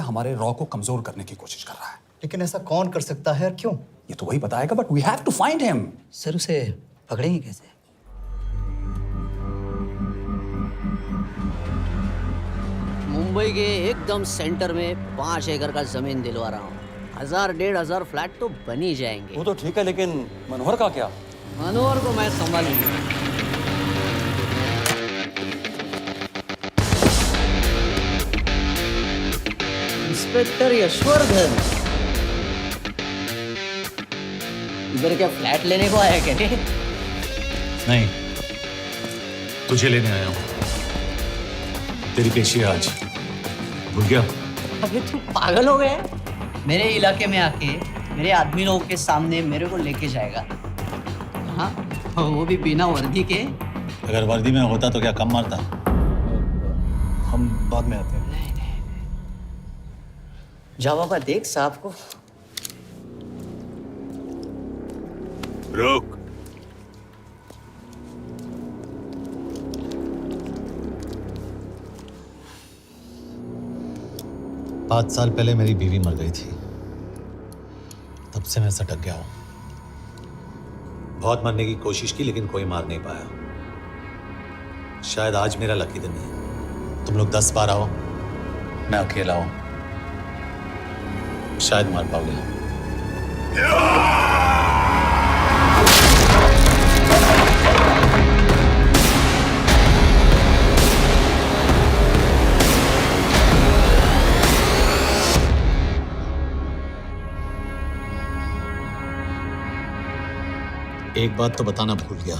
हमारे रॉ को कमजोर करने की कोशिश कर रहा है। लेकिन ऐसा कौन कर सकता है और क्यों? ये तो वही बताएगा, but we have to find him. Sir उसे पकड़ेंगे कैसे? मुंबई के एकदम सेंटर में 5 एकड़ का जमीन दिलवा रहा हूँ। 1000-1500 फ्लैट तो बन ही जाएंगे। वो तो ठीक है, लेकिन मनोहर का क्या? मनोहर को मैं संभालूंगा। इंस्पेक्टर यशवर्धन, इधर क्या फ्लैट लेने को आया क्या? नहीं, तुझे लेने आया हूँ। तेरी पेशी है आज, भूल गया? अबे तू पागल हो गया है? मेरे इलाके में आके मेरे आदमी लोगों के सामने मेरे को लेके जाएगा? हाँ, वो भी बिना वर्दी के। अगर वर्दी में होता तो क्या कम मारता? हम बाद में आते हैं। जा बाबा, देख साहब को। रुक। पाँच साल पहले मेरी बीवी मर गई थी, तब से मैं सटक गया हूं। बहुत मरने की कोशिश की, लेकिन कोई मार नहीं पाया। शायद आज मेरा लकी दिन है। तुम लोग 10 बार आओ, मैं अकेला हूं, शायद मार पाओगे। एक बात तो बताना भूल गया,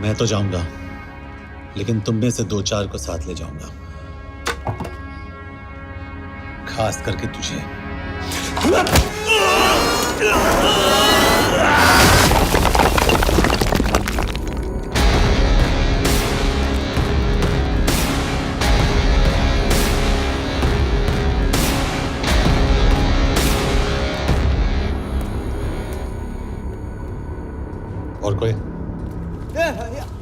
मैं तो जाऊंगा, लेकिन तुम में से 2-4 को साथ ले जाऊंगा, खास करके तुझे। और कोई?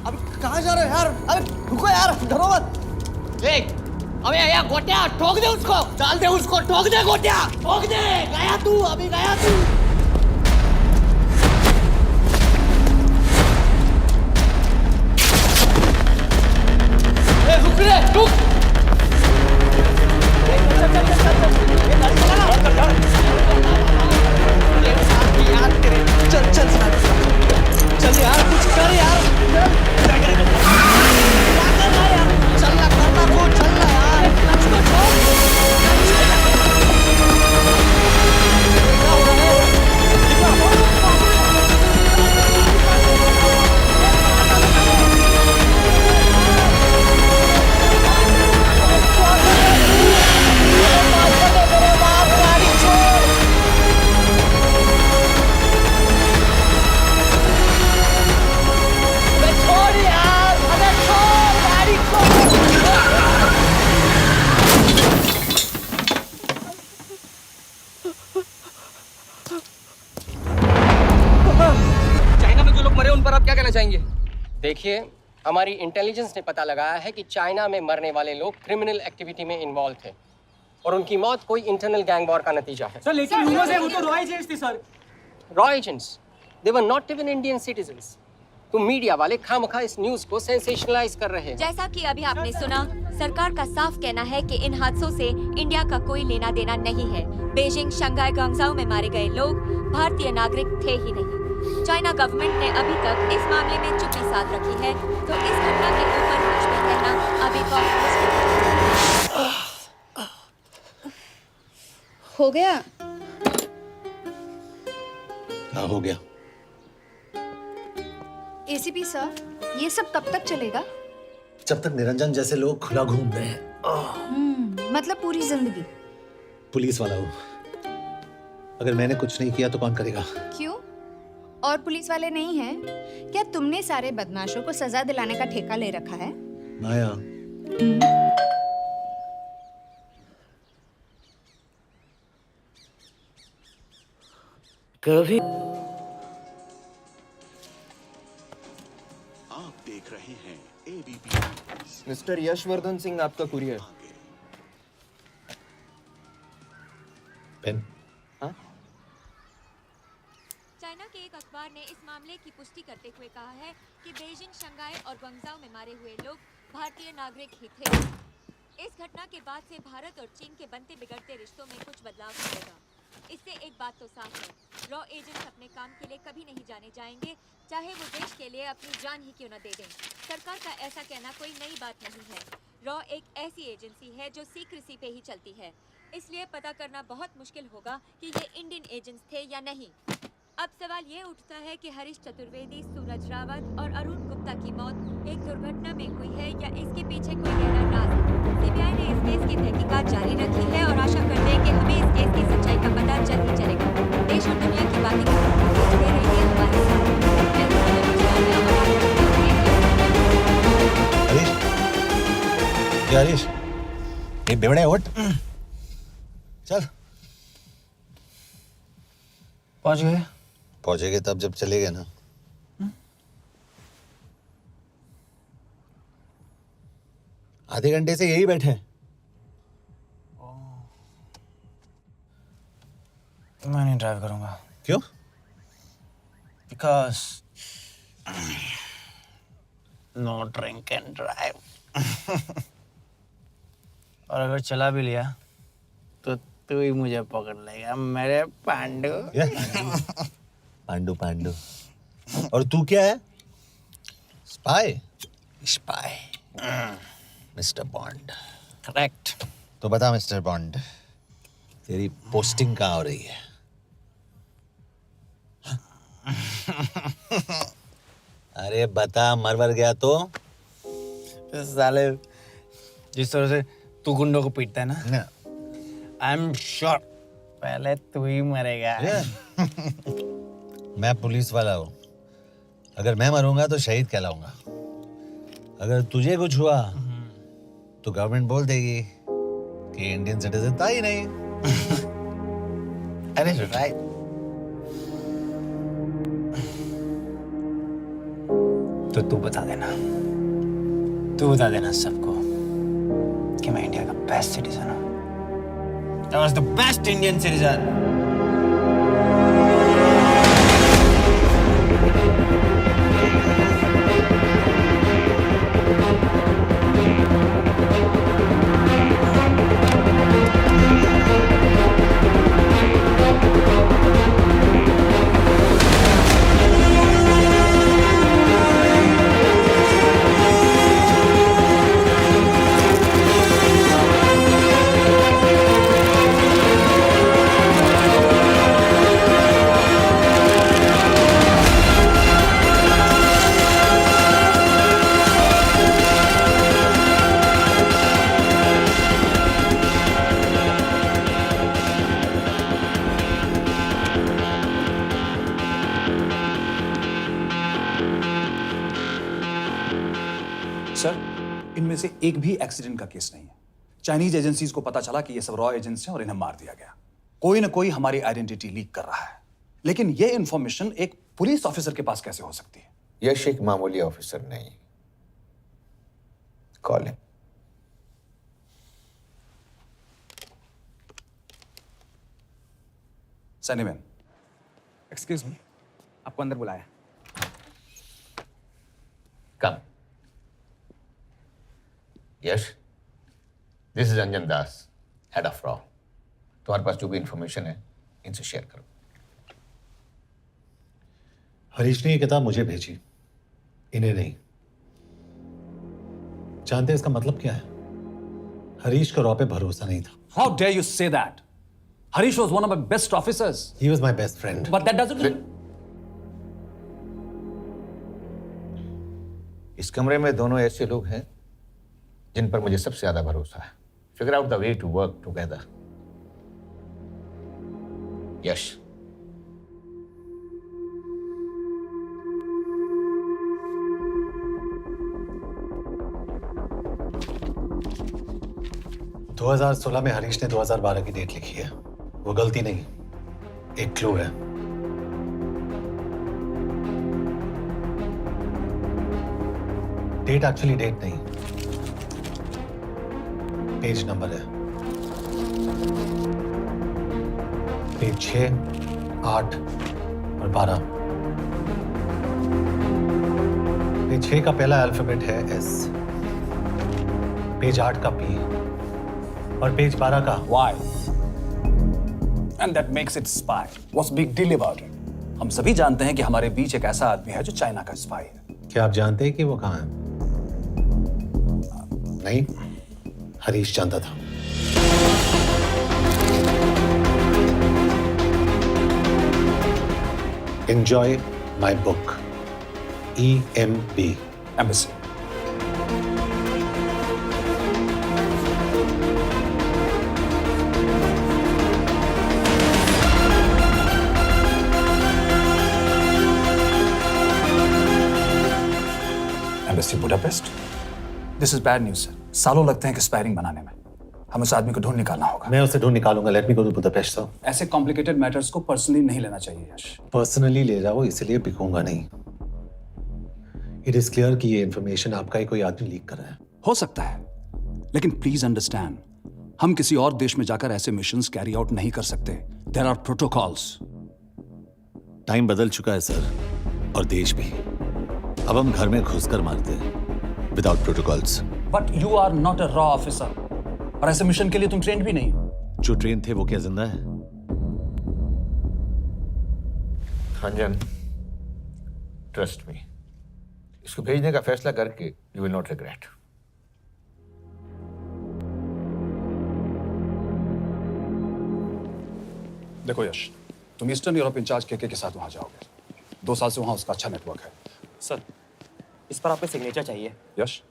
अबे कहाँ जा रहे हो यार? अबे रुको यार, डरो मत। देख, अबे यार गोटिया, ठोक दे उसको, डाल दे उसको, ठोक दे गोटिया, ठोक दे। गया तू, अभी गया तू। ए रुक रे, रुक। चल चल चल चल, ये गाड़ी चला ना। यार तेरे, चल चल चल यार, कुछ कर यार। चल ना, करना को चल ना यार, उसको छोड़। देखिए, हमारी इंटेलिजेंस ने पता लगाया है कि चाइना में मरने वाले लोग क्रिमिनल एक्टिविटी में इन्वॉल्व थे और उनकी मौत कोई इंटरनल गैंग वॉर का नतीजा है। सर लेकिन न्यूज़ है, वो तो रॉ एजेंट्स थे sir. Raw agents? They were not even Indian citizens. तुम मीडिया वाले खामखा इस न्यूज को सेंसेशनलाइज कर रहे हैं। जैसा कि अभी आपने सुना, सरकार का साफ कहना है कि इन हादसों से इंडिया का कोई लेना देना नहीं है। बीजिंग, शंघाई, ग्वांगझू में मारे गए लोग भारतीय नागरिक थे ही नहीं। चाइना गवर्नमेंट ने अभी तक इस मामले में चुप्पी साध रखी है, तो इस घटना के ऊपर कुछ भी कहना अभी बहुत मुश्किल हो गया। हाँ, हो गया। एसीपी सर, ये सब कब तक चलेगा? जब तक निरंजन जैसे लोग खुला घूम रहे हैं। मतलब पूरी जिंदगी? पुलिस वाला हूँ, अगर मैंने कुछ नहीं किया तो कौन करेगा? क्यों? और पुलिस वाले नहीं हैं? क्या तुमने सारे बदमाशों को सजा दिलाने का ठेका ले रखा है? माया, कभी आप देख रहे हैं ABP news. Mister Yashwardhan Singh आपका कुरियर। पेन चाइना के एक अखबार ने इस मामले की पुष्टि करते हुए कहा है कि बीजिंग, शंघाई और ग्वांगझाओ में मारे हुए लोग भारतीय नागरिक ही थे। इस घटना के बाद से भारत और चीन के बनते बिगड़ते रिश्तों में कुछ बदलाव होगा। इससे एक बात तो साफ है, रॉ एजेंट्स अपने काम के लिए कभी नहीं जाने जाएंगे, चाहे वो देश के लिए अपनी जान ही क्यों न दे दें। सरकार का ऐसा कहना कोई नई बात नहीं है। रॉ एक ऐसी एजेंसी है जो सीक्रेसी पे ही चलती है, इसलिए पता करना बहुत मुश्किल होगा कि ये इंडियन एजेंट्स थे या नहीं। अब सवाल ये उठता है कि हरीश चतुर्वेदी, सूरज रावत और अरुण गुप्ता की मौत एक दुर्घटना में हुई है या इसके पीछे कोई गहरा राज है। सीबीआई ने इस केस की तहकीकात जारी रखी है और आशा करते हैं कि हमें इस केस की सच्चाई का पता जल्द ही चलेगा। देश और दुनिया की बातें दे रही है हमारे साथ। हरीश, ये बेवड़े उठ, चल। पहुंचेगे तब जब चलेगे ना। आधे घंटे से यही बैठे हैं। मैं नहीं ड्राइव करूंगा। क्यों? Because no drink and drive. और अगर चला भी लिया तो तू ही मुझे पकड़ लेगा मेरे पांडू। पांडू पांडू। और तू क्या है? Spy. Spy. Mister bond. Correct. तो बता मिस्टर बॉन्ड, तेरी पोस्टिंग कहाँ हो रही है? अरे बता, मरवर गया तो? साले जिस तरह से तू गुंडों को पीटता है ना, आई एम श्योर पहले तू ही मरेगा। मैं पुलिस वाला हूँ, अगर मैं मरूंगा तो शहीद कहलाऊंगा। अगर तुझे कुछ हुआ तो गवर्नमेंट बोल देगी कि इंडियन सिटीजन था ही नहीं। अरे राइट। तो तू बता देना सबको कि मैं इंडिया का बेस्ट सिटीजन हूँ। I was the best Indian citizen. Sir, इनमें से एक भी एक्सीडेंट का केस नहीं है। चाइनीज एजेंसीज को पता चला कि ये सब रॉ एजेंट्स हैं और इन्हें मार दिया गया। कोई ना कोई हमारी आइडेंटिटी लीक कर रहा है, लेकिन ये इंफॉर्मेशन एक पुलिस ऑफिसर के पास कैसे हो सकती है? यश एक मामूली ऑफिसर नहीं। Call him. सनीमैन, एक्सक्यूज मी, आपको अंदर बुलाया। Come. Yash, this is Anjan Das, head of रॉ। तुम्हारे पास जो भी इंफॉर्मेशन है इनसे शेयर करो। हरीश ने ये किताब मुझे भेजी, इन्हें नहीं। जानते हैं इसका मतलब क्या है? हरीश को रॉ पे भरोसा नहीं था। How dare you say that? Harish was one of my best officers. He was my best friend. But that doesn't mean... इस कमरे में दोनों ऐसे लोग हैं जिन पर मुझे सबसे ज्यादा भरोसा है। Figure out the way to work together. Yash, 2016 में हरीश ने 2012 की डेट लिखी है। वो गलती नहीं, एक क्लू है। डेट एक्चुअली डेट नहीं, पेज नंबर है। पेज 6, 8 और 12। पेज 6 का पहला अल्फाबेट है S, पेज 8 का P और पेज 12 का Why? And that makes it spy. What's big deal about it? हम सभी जानते हैं कि हमारे बीच एक ऐसा आदमी है जो चाइना का स्पाई है। क्या आप जानते हैं कि वो कहाँ है? नहीं, हरीश जानता था। Enjoy my book. EMB. Embassy. Embassy Budapest. This is bad news, sir. सालों लगते हैं कि एक्सपायरिंग बनाने में। हमें उस आदमी को ढूंढ निकालना होगा। मैं उसे ढूंढ निकालूंगा। Let me go to Budapest sir. ऐसे कॉम्प्लिकेटेड मैटर्स को पर्सनली नहीं लेना चाहिए यश। पर्सनली ले जाओ, इसलिए बिकूंगा नहीं। इट इज क्लियर कि ये इंफॉर्मेशन आपका ही कोई आदमी लीक कर रहा है। हो सकता है, लेकिन प्लीज अंडरस्टैंड, हम किसी और देश में जाकर ऐसे मिशंस कैरी आउट नहीं कर सकते। There are protocols. टाइम बदल चुका है सर, और देश भी। अब हम घर में घुसकर मारते हैं without protocols. But you are not a रॉ ऑफिसर, और ऐसे मिशन के लिए तुम ट्रेंड भी नहीं हो। जो ट्रेन थे वो क्या जिंदा है? रंजन, ट्रस्ट मी, इसको भेजने का फैसला करके यू विल नॉट रिग्रेट। देखो यश, तुम ईस्टर्न यूरोप इंचार्ज के साथ वहां जाओगे। 2 साल से वहां उसका अच्छा नेटवर्क है। सर, इस पर आपके सिग्नेचर चाहिए। यश,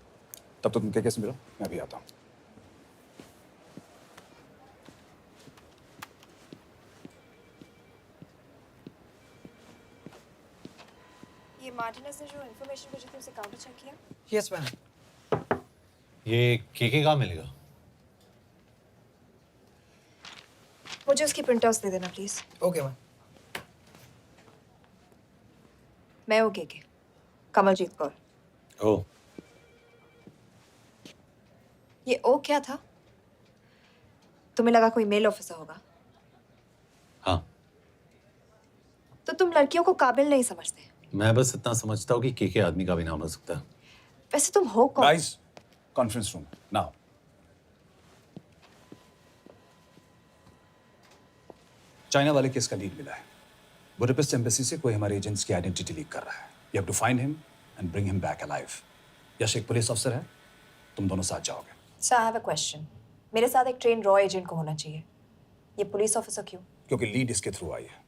तब तो तुम के से मिलो, मैं भी आता हूँ। ये मार्टिनेज ने जो इन्फॉर्मेशन भेजी थी उसे काउंटर चेक किया? Yes ma'am. ये के कहाँ मिलेगा? मुझे उसकी प्रिंटआउट्स दे देना प्लीज। Okay ma'am. मैं हूँ के कमलजीत कौर। ओह, ये ओ क्या था? तुम्हें लगा कोई मेल ऑफिसर होगा? हाँ। तो तुम लड़कियों को काबिल नहीं समझते। मैं बस इतना समझता हूँ कि के आदमी का भी नाम हो सकता है। वैसे तुम हो कौन? Guys, conference room now. China वाले केस का लीड मिला है। बुडापेस्ट एम्बेसी से कोई हमारे एजेंट्स की आइडेंटिटी लीक कर रहा है। You have to find him and bring him back alive. Yash एक पुलिस अफसर है, तुम दोनों साथ जाओगे। Sir, I have a question. मेरे साथ एक ट्रेन रॉ एजेंट को होना चाहिए। ये पुलिस ऑफिसर क्यों? क्योंकि लीड इसके थ्रू आई है।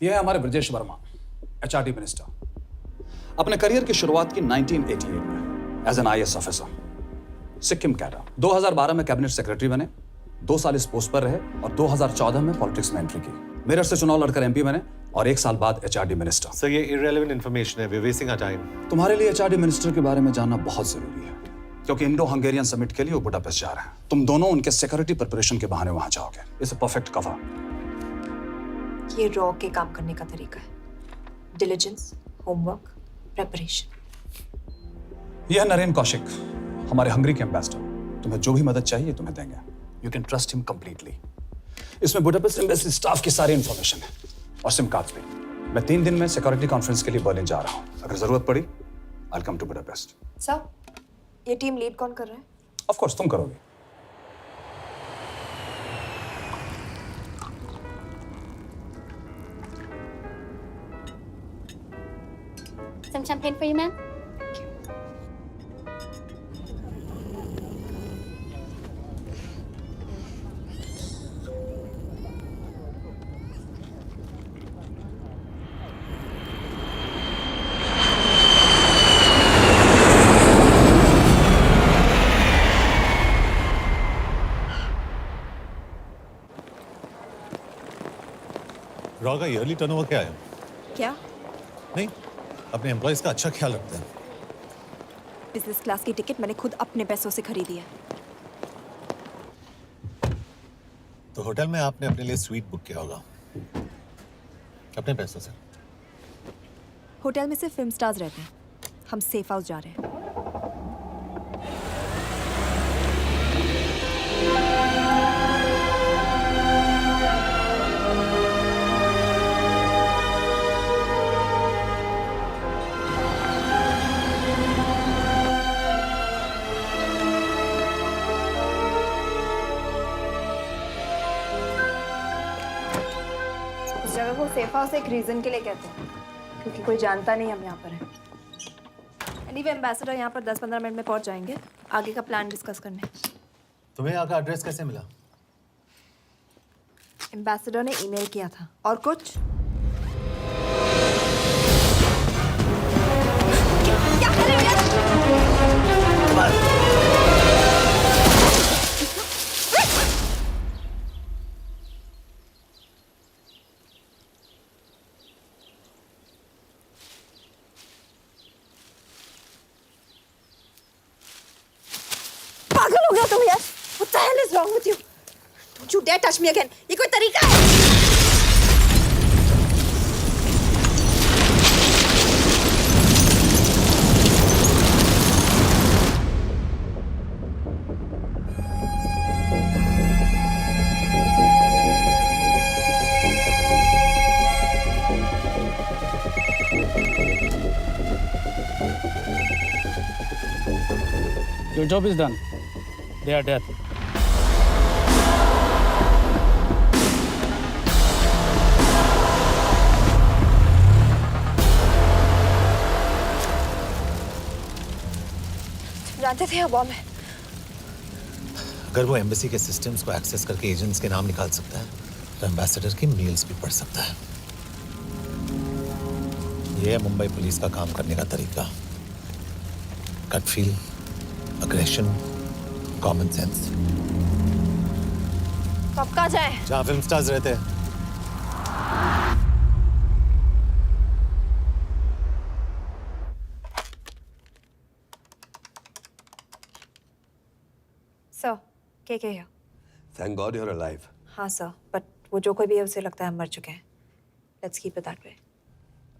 यह है हमारे ब्रजेश वर्मा, एचआरडी मिनिस्टर। अपने करियर की शुरुआत की 1988 में as an IAS officer, Sikkim cadre. 2012 में कैबिनेट सेक्रेटरी बने, 2 साल इस पोस्ट पर रहे और 2014 में पॉलिटिक्स में एंट्री की। मेरठ से चुनाव लड़कर एमपी बने और 1 साल बाद एचआरडी मिनिस्टर। सर, ये इररिलेवेंट इंफॉर्मेशन है, we are wasting our time. तुम्हारे लिए एचआरडी मिनिस्टर के बारे में जानना बहुत जरूरी है, क्योंकि इंडो हंगेरियन समिट के लिए वो बुडापेस्ट जा रहे हैं। तुम दोनों उनके सिक्योरिटी प्रिपरेशन के बहाने वहां जाओगे। It's a perfect cover. ये रॉ के काम करने का तरीका है। Diligence, homework, preparation. यह नरेन कौशिक, हमारे हंगरी के एम्बेसडर। तुम्हें जो भी मदद चाहिए तुम्हें देंगे। You can trust him completely. इसमें बुडापेस्ट एम्बेसी स्टाफ की सारी इंफॉर्मेशन है और सिम कार्ड्स भी। मैं 3 दिन में सिक्योरिटी कॉन्फ्रेंस के लिए बर्लिन जा रहा हूँ। अगर जरूरत पड़ी I will come to Budapest. Sir, ये टीम लीड कौन कर रहा है? ऑफ कोर्स तुम करोगे। Some champagne for you, ma'am. Raw का ईयरली टर्नओवर क्या है? क्या? नहीं, अपने एम्प्लॉइज का अच्छा ख्याल रखते हैं। बिजनेस क्लास की टिकट मैंने खुद अपने पैसों से खरीदी है। तो होटल में आपने अपने लिए स्वीट बुक किया होगा अपने पैसों से। होटल में सिर्फ फिल्म स्टार्स रहते हैं। हम सेफ हाउस जा रहे हैं। इस जगह को सेफ हाउस एक रीजन के लिए कहते हैं, क्योंकि कोई जानता नहीं हम यहाँ पर हैं। एनीवे एम्बेसडर यहाँ पर 10-15 मिनट में पहुँच जाएंगे आगे का प्लान डिस्कस करने। तुम्हें यहाँ का एड्रेस कैसे मिला? एम्बेसडर ने ईमेल किया था। और कुछ? क्या कर रहे हो पागल हो गया तुम यार? What the hell is wrong with you? Don't you dare touch me again. ये कोई तरीका है? Your job is done. They are dead. जानते थे बॉम्ब है। अगर वो एम्बेसी के सिस्टम्स को एक्सेस करके एजेंट्स के नाम निकाल सकता है तो एम्बेसडर की मेल्स भी पढ़ सकता है। ये है मुंबई पुलिस का काम करने का तरीका। Gut feel, aggression, common sense. कब कहाँ जाए? जहाँ फिल्म स्टार्स रहते हैं। सर, के है? Thank God you're alive. हाँ सर, बट वो जो कोई भी है उसे लगता है हम मर चुके हैं। Let's keep it that way.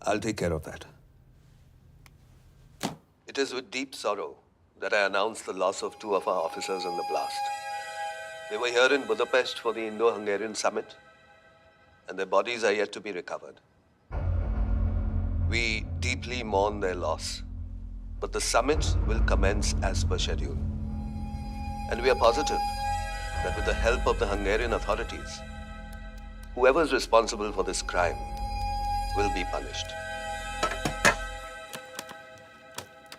I'll take care of that. It is with deep sorrow that I announce the loss of 2 of our officers in the blast. They were here in Budapest for the Indo-Hungarian summit, and their bodies are yet to be recovered. We deeply mourn their loss, but the summit will commence as per schedule. And we are positive that with the help of the Hungarian authorities, whoever is responsible for this crime will be punished.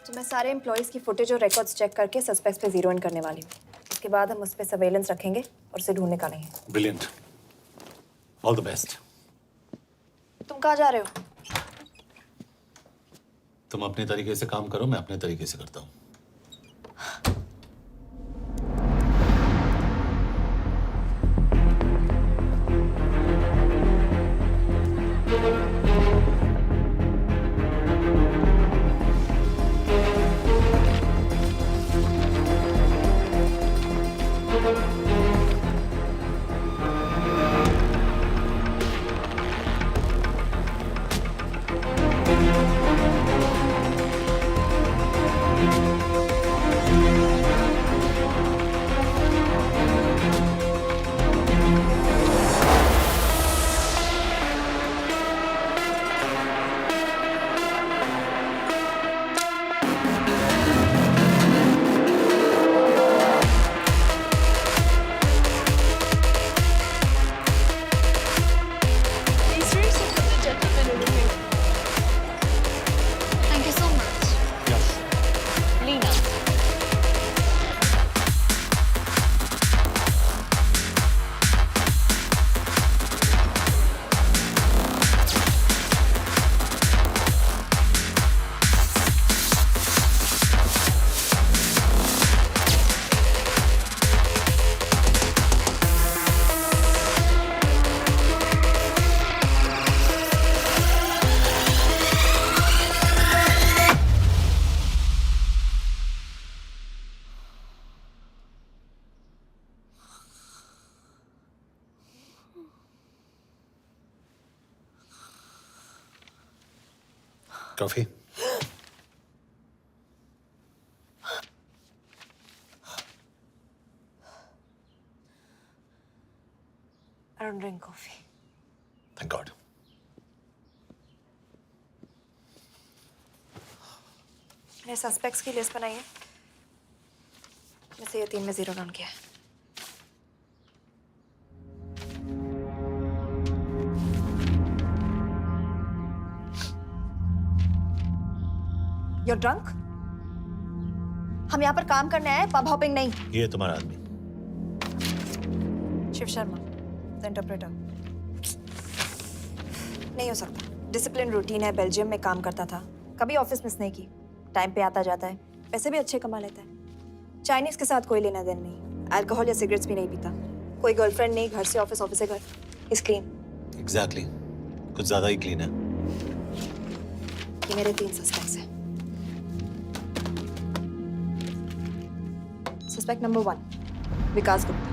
तो मैं सारे employees की footage और records check करके suspects पे zero in करने वाली हूँ। उसके बाद हम उस पर सर्वेलेंस रखेंगे और उसे ढूंढ निकालेंगे। ब्रिलियंट। All the best. तुम कहाँ जा रहे हो? तुम अपने तरीके से काम करो, मैं अपने तरीके से करता हूँ। Coffee? I don't drink coffee. Thank God. मैंने सस्पेक्ट्स की लिस्ट बनाई है, जैसे ये 3 में 0 डाउन किया है। You're drunk? हम यहाँ पर काम करने आए, पब हॉपिंग नहीं। ये है तुम्हारा आदमी। Shiv Sharma, the interpreter. नहीं हो सकता। डिसिप्लिन रूटीन है, बेल्जियम में काम करता था, कभी ऑफिस मिस नहीं की, टाइम पे आता जाता है, पैसे भी अच्छे कमा लेता है। चाइनीज के साथ कोई लेना देना नहीं, अल्कोहल या सिगरेट्स भी नहीं पीता, कोई गर्लफ्रेंड नहीं, घर से ऑफिस, ऑफिस से घर। Is clean. एग्जैक्टली, कुछ ज्यादा ही क्लीन है। ये मेरे 3 सस्पेक्ट्स हैं। सस्पेक्ट नंबर 1, विकास गुप्ता।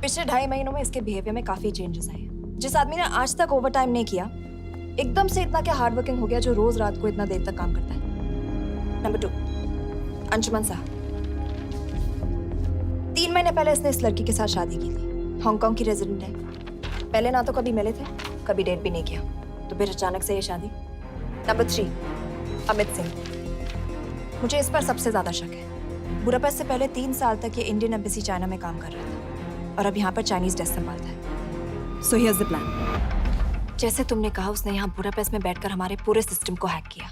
पिछले 2.5 महीनों में इसके बिहेवियर में काफी चेंजेस आए हैं। जिस आदमी ने आज तक ओवर टाइम नहीं किया, एकदम से इतना क्या हार्ड वर्किंग हो गया जो रोज रात को इतना देर तक काम करता है। नंबर 2, अंशुमन साहब। 3 महीने पहले इसने इस लड़की के साथ शादी की थी, हांगकांग की रेजिडेंट है। पहले ना तो कभी मिले थे, कभी डेट भी नहीं किया, तो फिर अचानक से ये शादी। नंबर 3, अमित सिंह। मुझे इस पर सबसे ज्यादा शक है। बुडापेस्ट से पहले 3 साल तक ये इंडियन एम्बेसी चाइना में काम कर रहा था और अब यहाँ पर चाइनीज डेस्क संभालता है। So here's the plan. जैसे तुमने कहा, उसने यहाँ बुडापेस्ट में बैठकर हमारे पूरे सिस्टम को हैक किया।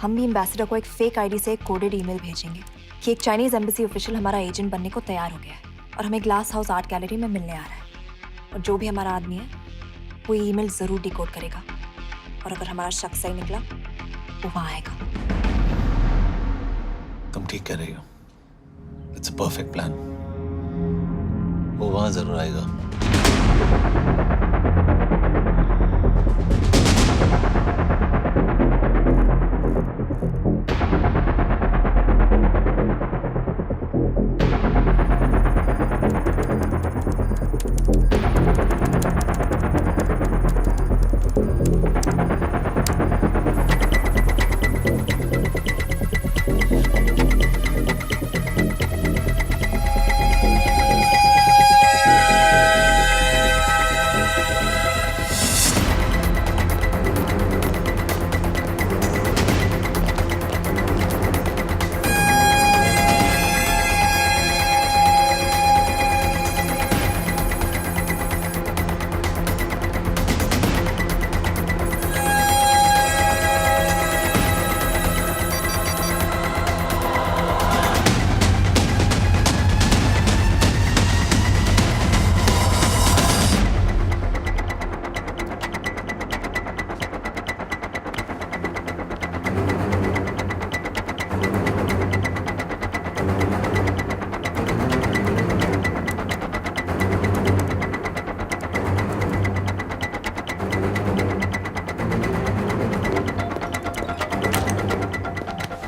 हम भी एम्बेसडर को एक फेक आईडी से एक कोडेड ईमेल भेजेंगे कि एक चाइनीज एम्बेसी ऑफिशियल हमारा एजेंट बनने को तैयार हो गया है और हमें ग्लास हाउस आर्ट गैलरी में मिलने आ रहा है। और जो भी हमारा आदमी है वो ईमेल जरूर डिकोड करेगा और अगर हमारा शक सही निकला वो वहाँ आएगा। तुम ठीक कह रही हो। It's a perfect plan. वो वहां जरूर आएगा।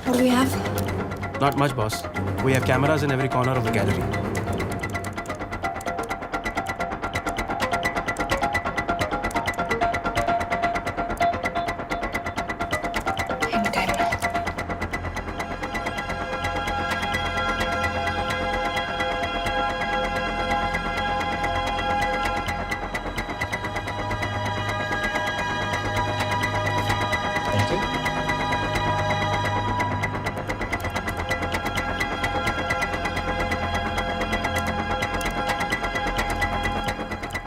What do we have? Not much, boss. We have cameras in every corner of the gallery. Anytime now. Thank you.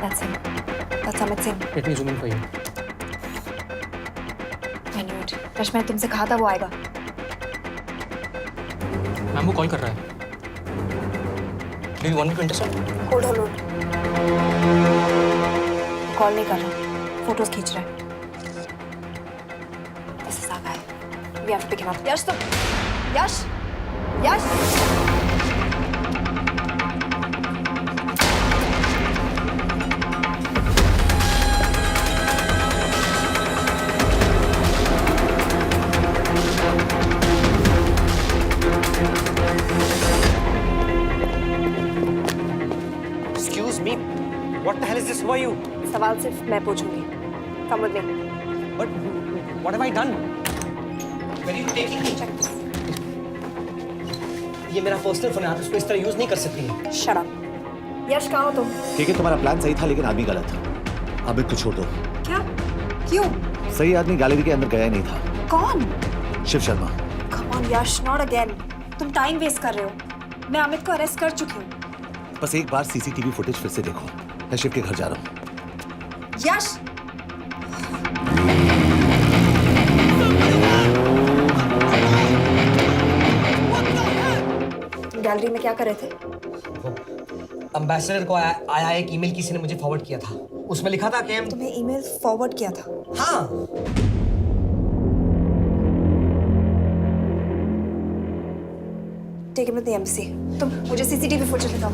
That's him. That's Amit Singh. Let me zoom in for you. I knew it. Rush, मैंने तुमसे कहा था वो आएगा। Ma'am वो call कर रहा है। Do you want me to intercept? Hold. Call नहीं कर रहा, फोटोज खींच रहा है। This is our guy. We have to pick him up. Yash, Yash! Excuse me. What the hell is this? Who are you? सवाल सिर्फ मैं पूछूंगी। Come with me. But what have I done? Where are you taking me? ये मेरा personal phone है, आप इसको इस तरह यूज नहीं कर सकती। Shut up. यश कहाँ हो तुम? ठीक है, तुम्हारा प्लान सही था लेकिन आदमी गलत था। अमित को छोड़ दो। क्या? क्यों? सही आदमी गैलरी के अंदर गया ही नहीं था। कौन? Shiv Sharma. Come on Yash, not again. तुम टाइम वेस्ट कर रहे हो। मैं अमित को अरेस्ट कर चुकी हूँ। बस एक बार सीसीटीवी फुटेज फिर से देखो। मैं शिव के घर जा रहा हूँ। यश! तुम गैलरी में क्या कर रहे थे? एम्बेसडर को आया एक ईमेल किसी ने मुझे फॉरवर्ड किया था। उसमें लिखा था कि तुम्हें ईमेल फॉरवर्ड किया था? हाँ। Take him to the embassy. तुम मुझे सीसीटीवी फुटेज दिखाओ।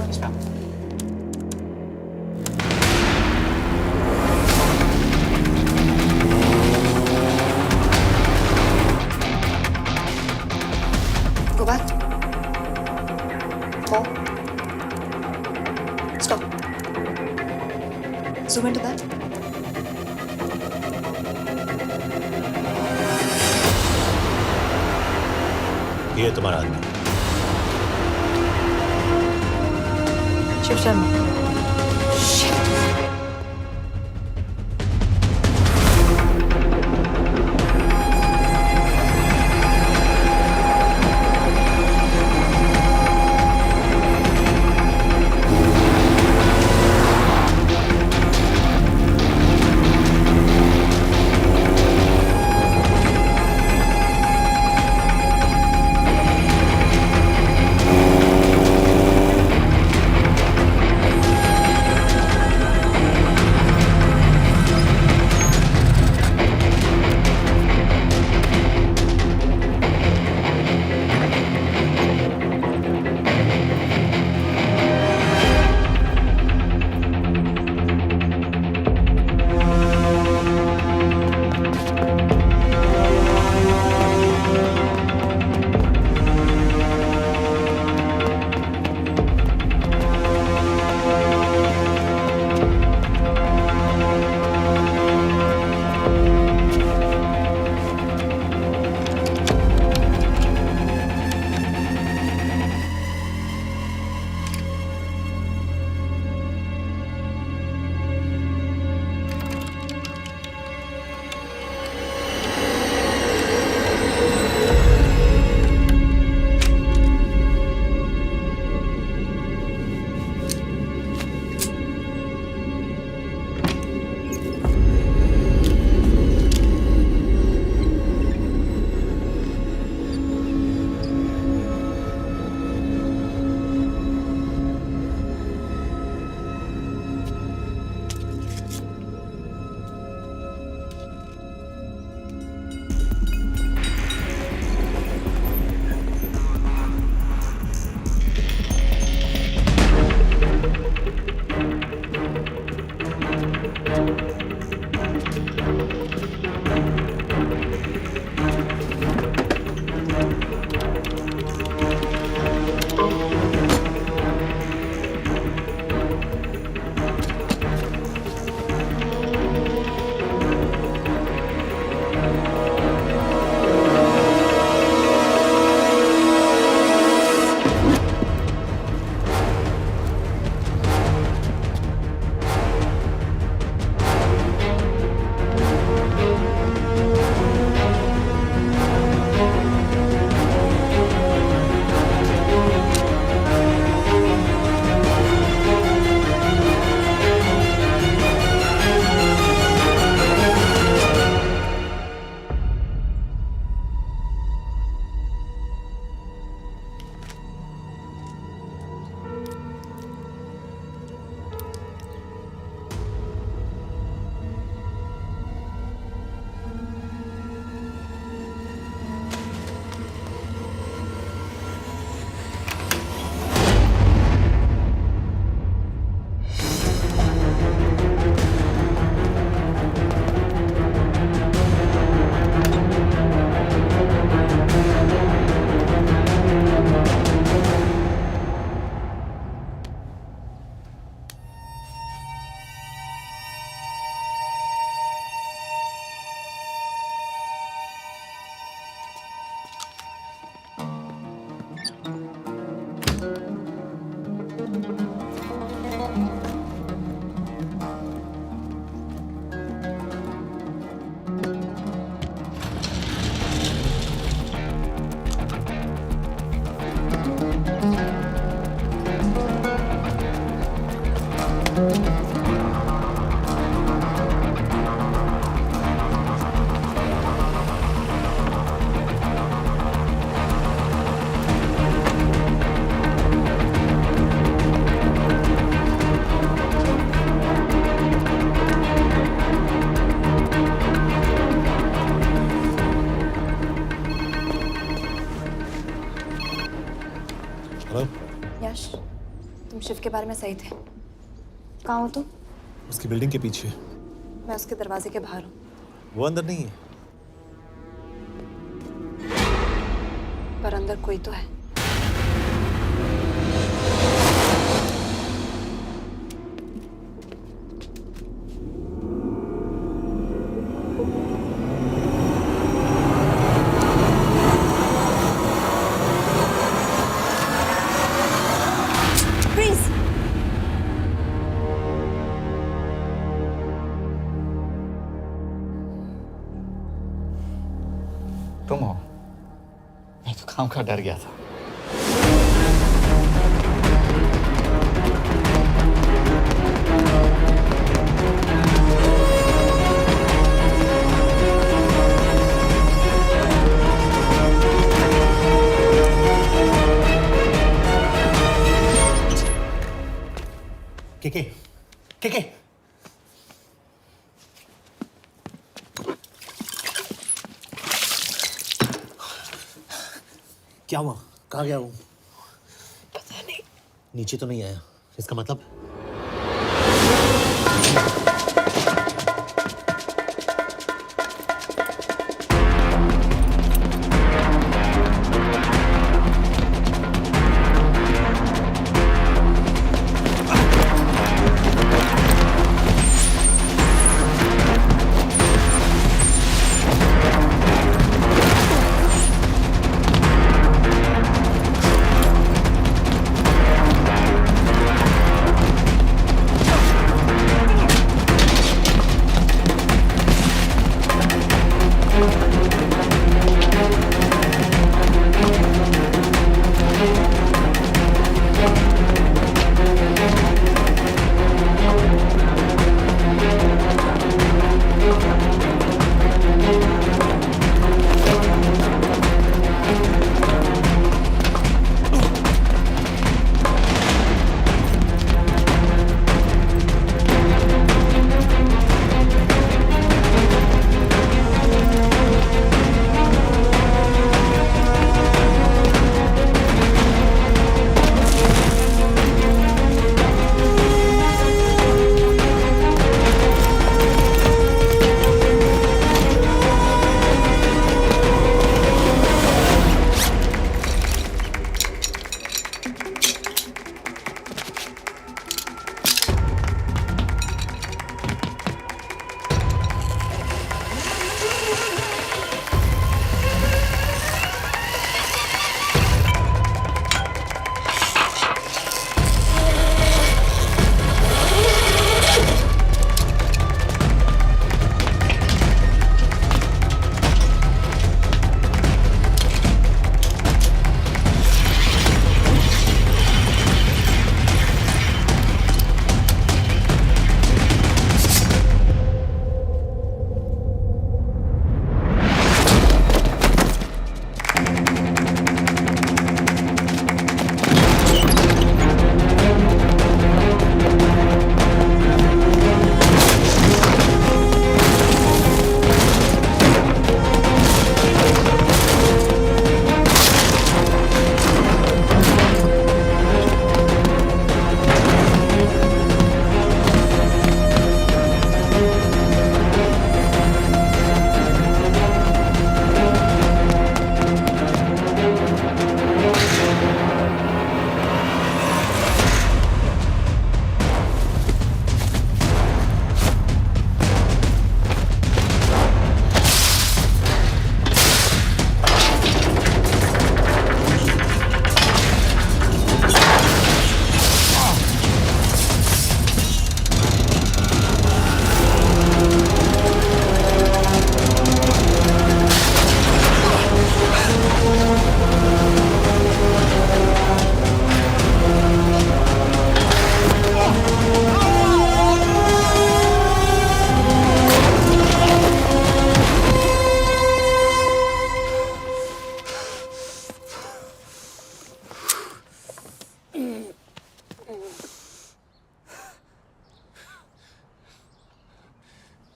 Go back. Four. Stop. Zoom into that. ये तुम्हारा आदमी। शिव शर्मा। शिव के बारे में सही थे। कहाँ हो तुम? उसकी बिल्डिंग के पीछे। मैं उसके दरवाजे के बाहर हूँ। वो अंदर नहीं है। पर अंदर कोई तो है। तुम हो? मैं तो काम का डर गया था। के क्या हुआ? कहाँ गया वो? पता नहीं। नीचे तो नहीं आया, इसका मतलब?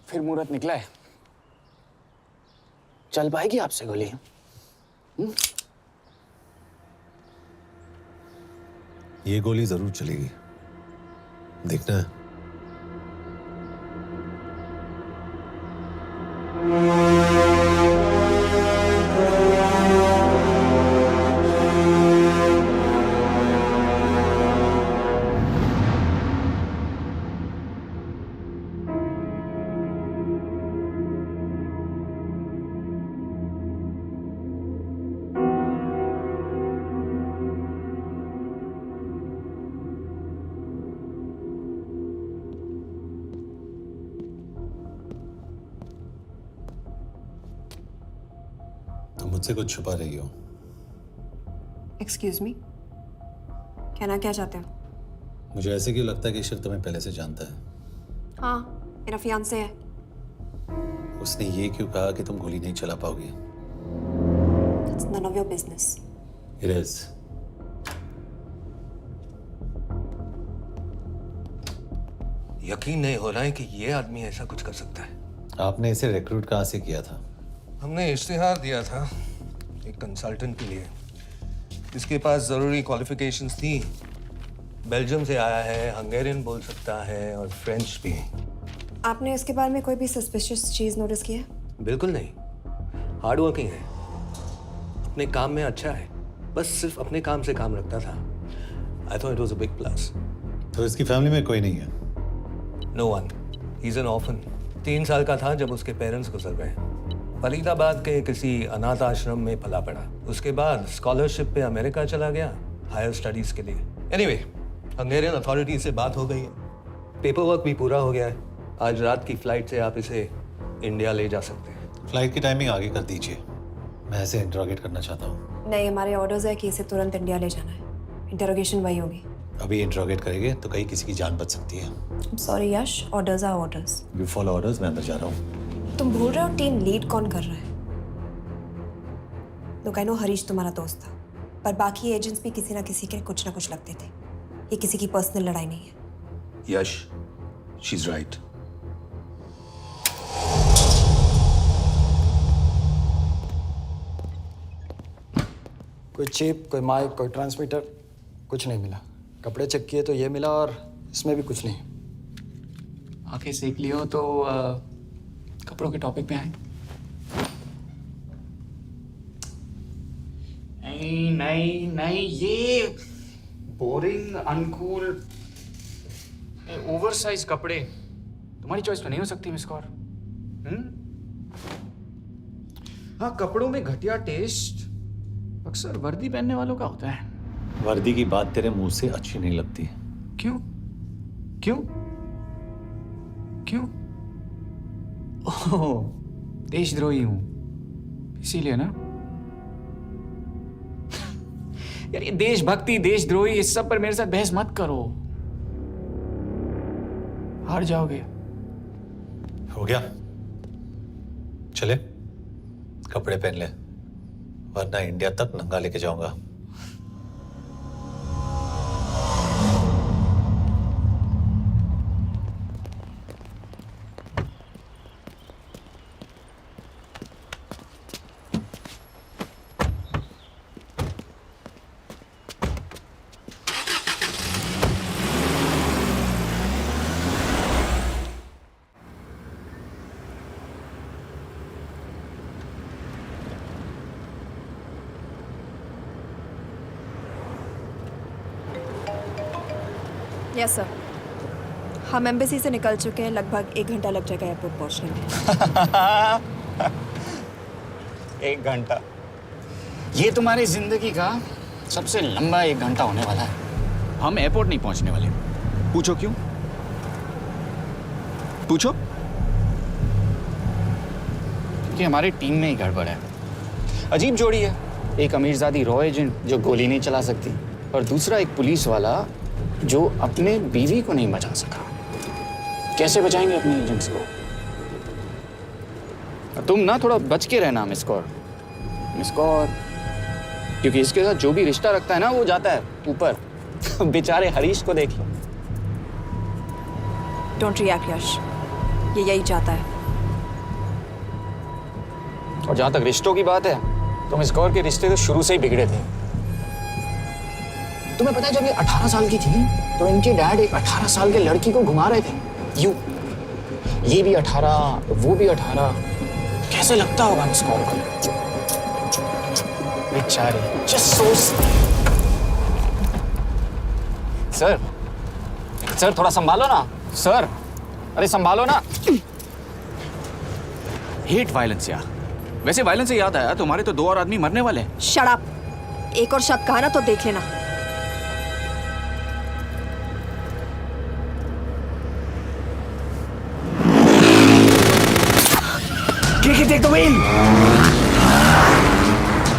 फिर मुहूर्त निकला है, चल पाएगी आपसे गोली? ये गोली जरूर चलेगी। देखना तुम मुझसे कुछ छुपा रही हो। एक्सक्यूज मी, कहना क्या चाहते हो? मुझे ऐसे क्यों लगता है कि ईश्वर तुम्हें पहले से जानता है? हाँ, मेरा फियांसे है। उसने ये क्यों कहा कि तुम गोली नहीं चला पाओगी? It's none of your business. It is. यकीन नहीं हो रहा है कि ये आदमी ऐसा कुछ कर सकता है। आपने इसे रिक्रूट कहाँ से किया था? हमने इश्तिहार दिया था एक कंसल्टेंट के लिए। इसके पास ज़रूरी क्वालिफिकेशंस थी। बेल्जियम से आया है, हंगेरियन बोल सकता है और फ्रेंच भी। आपने इसके बारे में कोई भी सस्पिशियस चीज नोटिस की है? बिल्कुल नहीं, हार्ड वर्किंग है, अपने काम में अच्छा है, बस सिर्फ अपने काम से काम रखता था। I thought it was a big plus. तो इसकी फैमिली में कोई नहीं है? No one, he is an orphan. 3 साल का था जब उसके पेरेंट्स गुजर गए। फरीदाबाद के किसी अनाथ आश्रम में पला पड़ा। उसके बाद स्कॉलरशिप पे अमेरिका चला गया हायर स्टडीज के लिए। एनीवे, हंगेरियन अथॉरिटी से बात हो गई है, पेपर वर्क भी पूरा हो गया है। आज रात की फ्लाइट से आप इसे इंडिया ले जा सकते हैं। फ्लाइट की टाइमिंग आगे कर दीजिए, मैं इसे इंट्रोगेट करना चाहता हूँ। नहीं, हमारे ऑर्डर्स है कि इसे तुरंत इंडिया ले जाना है। इंटरोगेशन वही होगी। अभी इंट्रोगेट करेंगे तो कहीं किसी की जान बच सकती है। Sorry Yash, orders are orders. You follow orders, मैं अंदर जा रहा हूँ। तुम भूल रहे हो टीम लीड कौन कर रहा है? लोग आई नो हरीश तुम्हारा दोस्त था, पर बाकी एजेंट्स भी किसी ना किसी के कुछ ना कुछ लगते थे। ये किसी की पर्सनल लड़ाई नहीं है। यश, शी इज राइट। कोई चिप, कोई माइक, कोई ट्रांसमीटर, कुछ नहीं मिला। कपड़े चेक किए तो ये मिला और इसमें भी कुछ नहीं। आंखें सेक लियो तो कपड़ों के टॉपिक पे आए। नहीं नहीं नहीं, ये बोरिंग, अनकूल, ओवरसाइज कपड़े तुम्हारी चॉइस पे नहीं हो सकती मिस कौर। हाँ, कपड़ों में घटिया टेस्ट अक्सर वर्दी पहनने वालों का होता है। वर्दी की बात तेरे मुंह से अच्छी नहीं लगती। क्यों क्यों क्यों? ओह, देशद्रोही हूं इसीलिए ना। यार ये देशभक्ति, देशद्रोही, इस सब पर मेरे साथ बहस मत करो, हार जाओगे। हो गया, चले कपड़े पहन ले, वरना इंडिया तक नंगा लेके जाऊंगा। यस सर, हम एम्बेसी से निकल चुके हैं। लगभग 1 घंटा लग जाएगा एयरपोर्ट पहुंचने में। 1 घंटा? ये तुम्हारी जिंदगी का सबसे लंबा 1 घंटा होने वाला है। हम एयरपोर्ट नहीं पहुंचने वाले। पूछो क्यों? पूछो। क्योंकि हमारी टीम में ही गड़बड़ है। अजीब जोड़ी है, एक अमीरजादी रॉ एजेंट जो गोली नहीं चला सकती, और दूसरा एक पुलिस वाला जो अपने बीवी को नहीं बचा सका। कैसे बचाएंगे अपने एजेंट्स को? तुम ना थोड़ा बच के रहना मिस कौर, क्योंकि इसके साथ जो भी रिश्ता रखता है ना वो जाता है ऊपर। बेचारे हरीश को देख लो। डोंट रिएक्ट यश, ये यही चाहता है। और जहां तक रिश्तों की बात है, तो मिस कौर के रिश्ते तो शुरू से ही बिगड़े थे। तुम्हें पता है जब ये 18 साल की थी तो इनके डैड एक 18 साल के लड़की को घुमा रहे थे। ये भी 18, वो भी 18। कैसे लगता होगा मिस कॉल को? बेचारे, जस्ट सो। सर थोड़ा संभालो ना सर। अरे संभालो ना। हेट वायलेंस यार। वैसे वायलेंस से याद आया, तुम्हारे तो 2 और आदमी मरने वाले हैं। Shut up. एक और शब्द कहा ना तो देख लेना।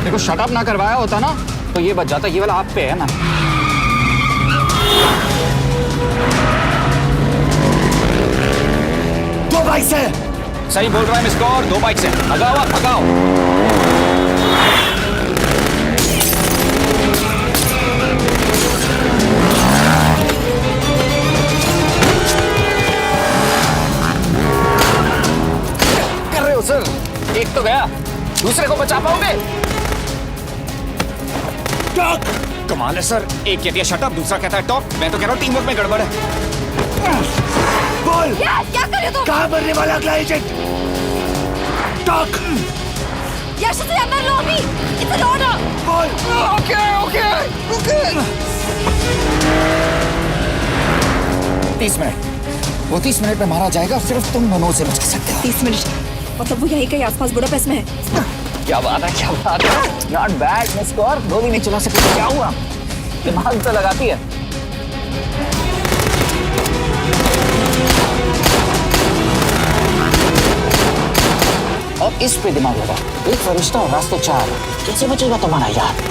देखो शट अप ना करवाया होता ना तो ये बच जाता। ये वाला आप पे है ना। दो बाइक से। सही बोल रहा है मिस गौर, 2 बाइक से। भगाओ आप, भगाओ। कर रहे हो सर? एक तो गया, दूसरे को बचा पाओगे? कमाल है सर। एक कहती है शट अप, दूसरा कहता है टॉक। मैं तो कह रहा हूँ टीम वर्क में गड़बड़ है। बोल, क्या कर रहे हो तुम? कहाँ मरने वाला अगला एजेंट? टॉक। यश से अंदर लो अभी। It's an order. बोल। ओके। 30 मिनट। वो 30 मिनट में मारा जाएगा, सिर्फ तुम दोनों से बचा सकते हो। 30 मिनट मतलब वो यहीं कहीं आसपास बुडापेस्ट में है। क्या बात है। नॉट बैड मिस गौर। गोली नहीं चला सकती। क्या हुआ? दिमाग तो लगाती है। अब इस पे दिमाग लगा। एक फरिश्ता और रास्ते 4। कैसे बचेगा तुम्हारा यार?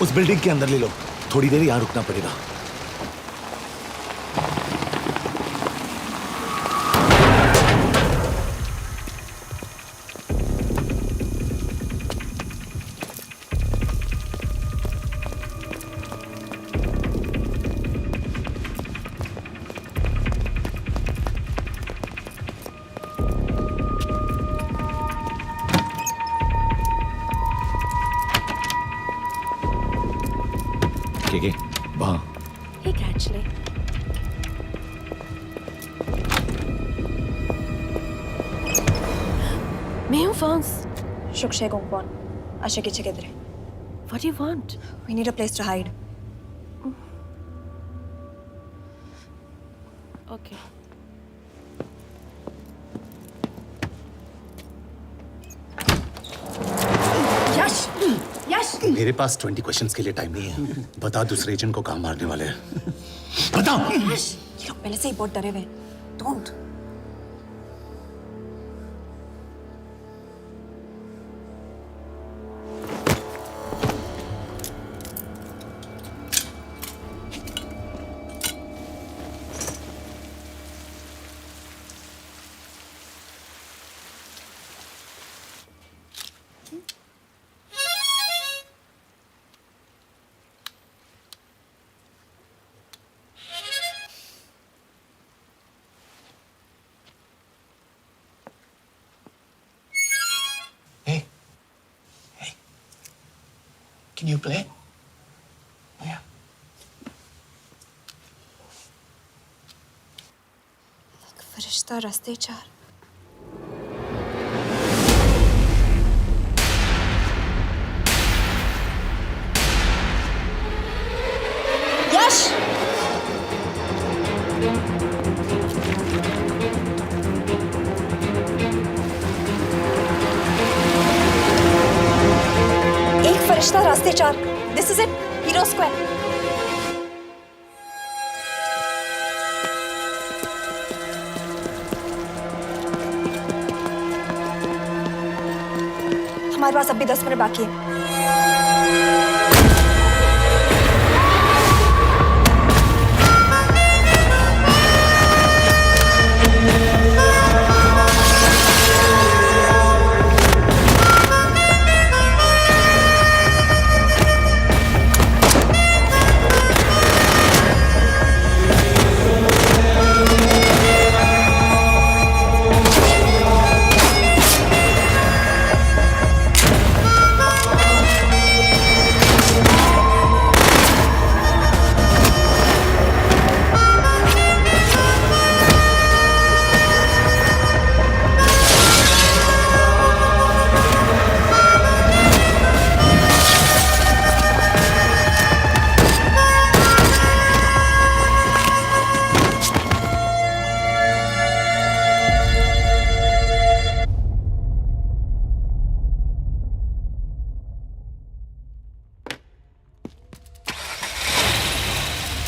उस बिल्डिंग के अंदर ले लो। थोड़ी देर यहाँ रुकना पड़ेगा। वहाँ Hey, actually. मैं हूँ France. Shukshay Gongpon. Asha kiche kidre. What do you want? We need a place to hide. Okay. यश! यश! मेरे पास 20 क्वेश्चंस के लिए टाइम नहीं है। बता दूसरे एजेंट को कहाँ मारने वाले हैं। बता। यश! ये लोग पहले से ही बहुत डरे हुए हैं। Don't. Can you play? Yeah. फरिश्ता रास्ते चार। यश! एक फरिश्ता रास्ते चार। This is it. Hero Square. हमारे पास अब भी 10 मिनट बाकी है।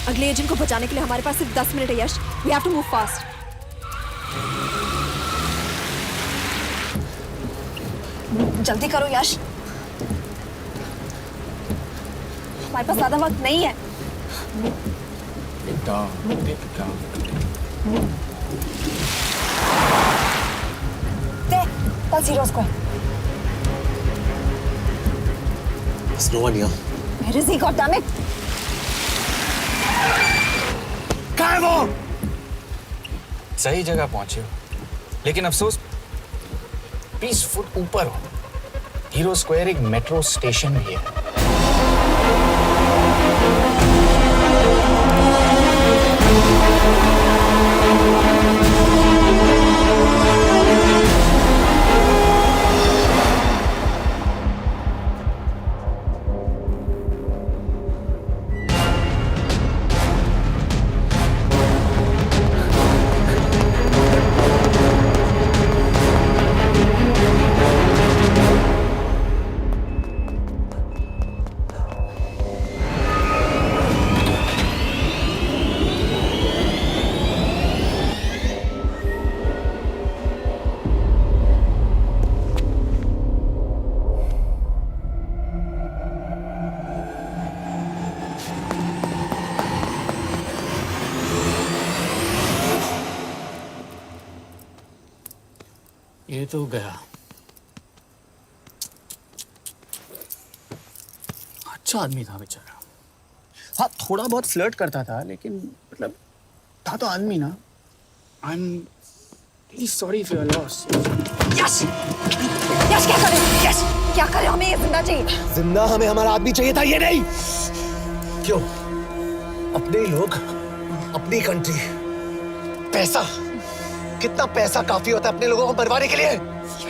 अगले एजेंट को बचाने के लिए हमारे पास सिर्फ 10 मिनट है Yash. We have to move fast. जल्दी करो यश, हमारे पास ज्यादा वक्त नहीं है। That's Hero Square. There's no one here. Where is he? God damn it! कहाँ है वो? सही जगह पहुंचे हो, लेकिन अफसोस 20 फुट ऊपर हो। हीरो स्क्वायर एक मेट्रो स्टेशन भी है। ये तो गया। अच्छा आदमी था बेचारा। हाँ, थोड़ा बहुत फ्लर्ट करता था, लेकिन मतलब था तो आदमी ना। I am really sorry for your loss. Yash! Yash क्या करें? यश क्या करें? हमें ये जिंदा चाहिए। जिंदा हमें हमारा आदमी चाहिए था, ये नहीं। क्यों? अपने लोग, अपनी कंट्री, पैसा। कितना पैसा काफी होता है अपने लोगों को मरवाने के लिए?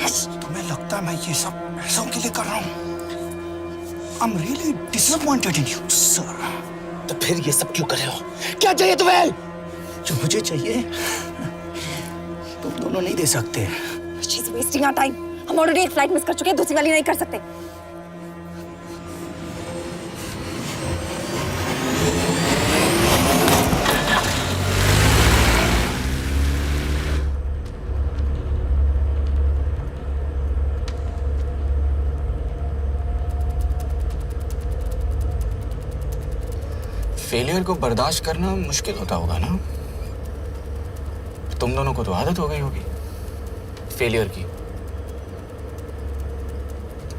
यस, तुम्हें लगता है मैं ये सब पैसों के लिए कर रहा हूँ? आई am really disappointed in you sir. तो फिर ये सब क्यों कर रहे हो? क्या चाहिए तुम्हें? जो मुझे चाहिए तुम दोनों नहीं दे सकते। She's wasting our time. हम ऑलरेडी एक फ्लाइट मिस कर चुके हैं, दूसरी वाली नहीं कर सकते। फेलियर को बर्दाश्त करना मुश्किल होता होगा ना? तुम दोनों को तो आदत हो गई होगी फेलियर की।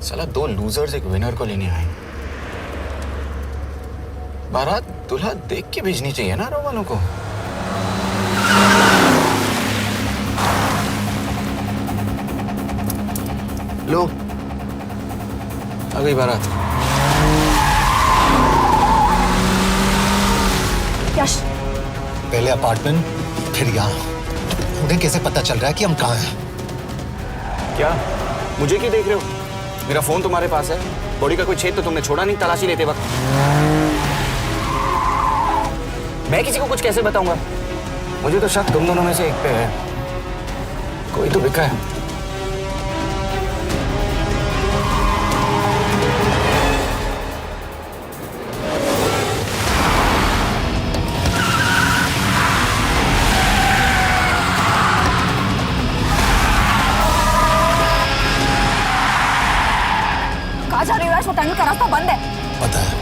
साला 2 लूजर्स एक विनर को लेने आए। बारात दूल्हा देख के भेजनी चाहिए ना रो वालों को। लो, आ गई बारात। यश, पहले अपार्टमेंट, फिर यहाँ। उन्हें कैसे पता चल रहा है कि हम कहाँ हैं? क्या मुझे क्यों देख रहे हो? मेरा फोन तुम्हारे पास है। बॉडी का कोई छेद तो तुमने छोड़ा नहीं तलाशी लेते वक्त। मैं किसी को कुछ कैसे बताऊंगा? मुझे तो शक तुम दोनों में से एक पे है। कोई तो बिका है। कहाँ जा रही हो यश? वो टनल का रास्ता बंद है। पता है।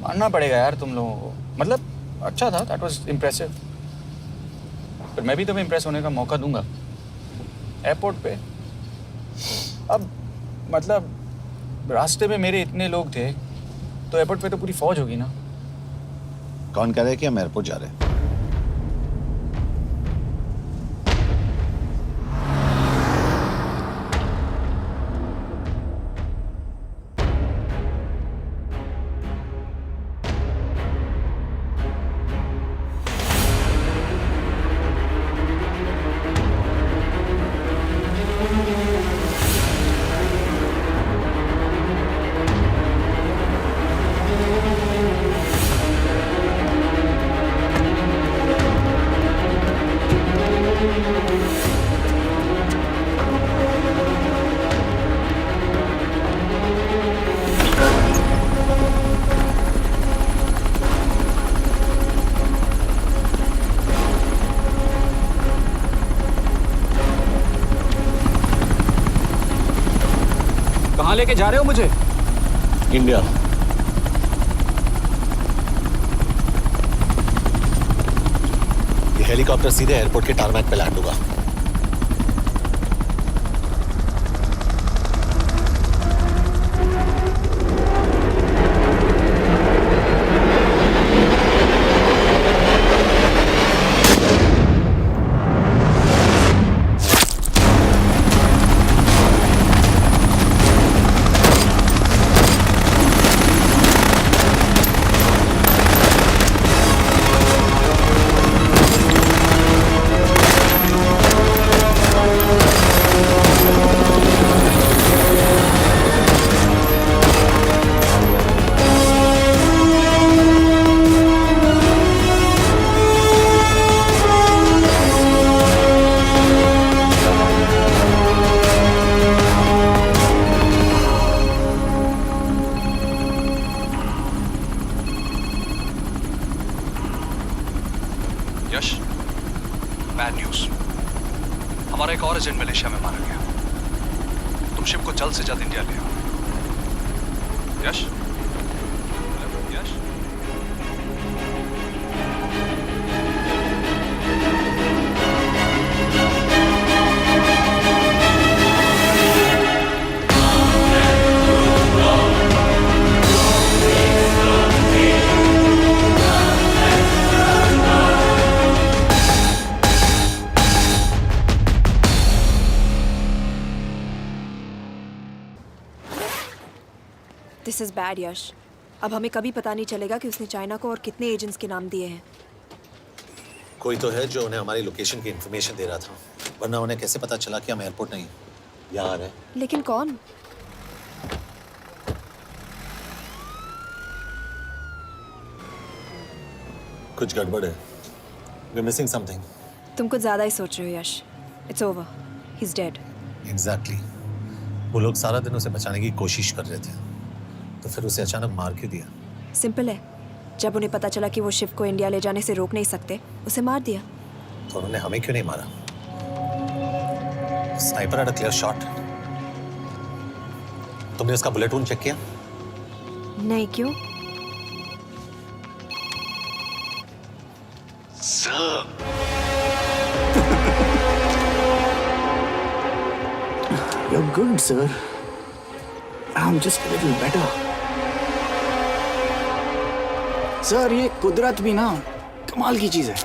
मानना पड़ेगा यार तुम लोगों को। मतलब अच्छा था, दैट वाज इम्प्रेसिव। पर मैं भी तुम्हें इम्प्रेस होने का मौका दूंगा एयरपोर्ट पे। अब मतलब रास्ते में मेरे इतने लोग थे तो एयरपोर्ट पे तो पूरी फौज होगी ना। कौन कह रहा है कि हम एयरपोर्ट जा रहे हैं? कहाँ लेके जा रहे हो मुझे? इंडिया। ये हेलीकॉप्टर सीधे एयरपोर्ट के टारमैक पे लैंड होगा। मलेशिया में मारा गया। तुम शिव को जल्द से जल्द इंडिया ले आओ। यश, यश, दिस इज बैड यश। अब हमें कभी पता नहीं चलेगा कि उसने चाइना को और कितने एजेंट्स के नाम दिए हैं। कोई तो है जो उन्हें हमारी लोकेशन की इंफॉर्मेशन दे रहा था, वरना उन्हें कैसे पता चला कि हम एयरपोर्ट नहीं यहाँ है। लेकिन कौन? कुछ गड़बड़ है। We're missing something. तुम कुछ ज्यादा ही सोच रहे हो Yash. It's over, he is dead. Exactly. वो लोग सारा दिन उसे बचाने की कोशिश कर रहे थे, तो फिर उसे अचानक मार क्यों दिया? सिंपल है, जब उन्हें पता चला कि वो शिव को इंडिया ले जाने से रोक नहीं सकते, उसे मार दिया। तो उन्होंने हमें क्यों नहीं मारा? Sniper had a clear shot. तुमने उसका बुलेट वूंड चेक किया? नहीं, क्यों? You're good, sir. I'm just a little better. Sir, ये कुदरत भी ना कमाल की चीज है।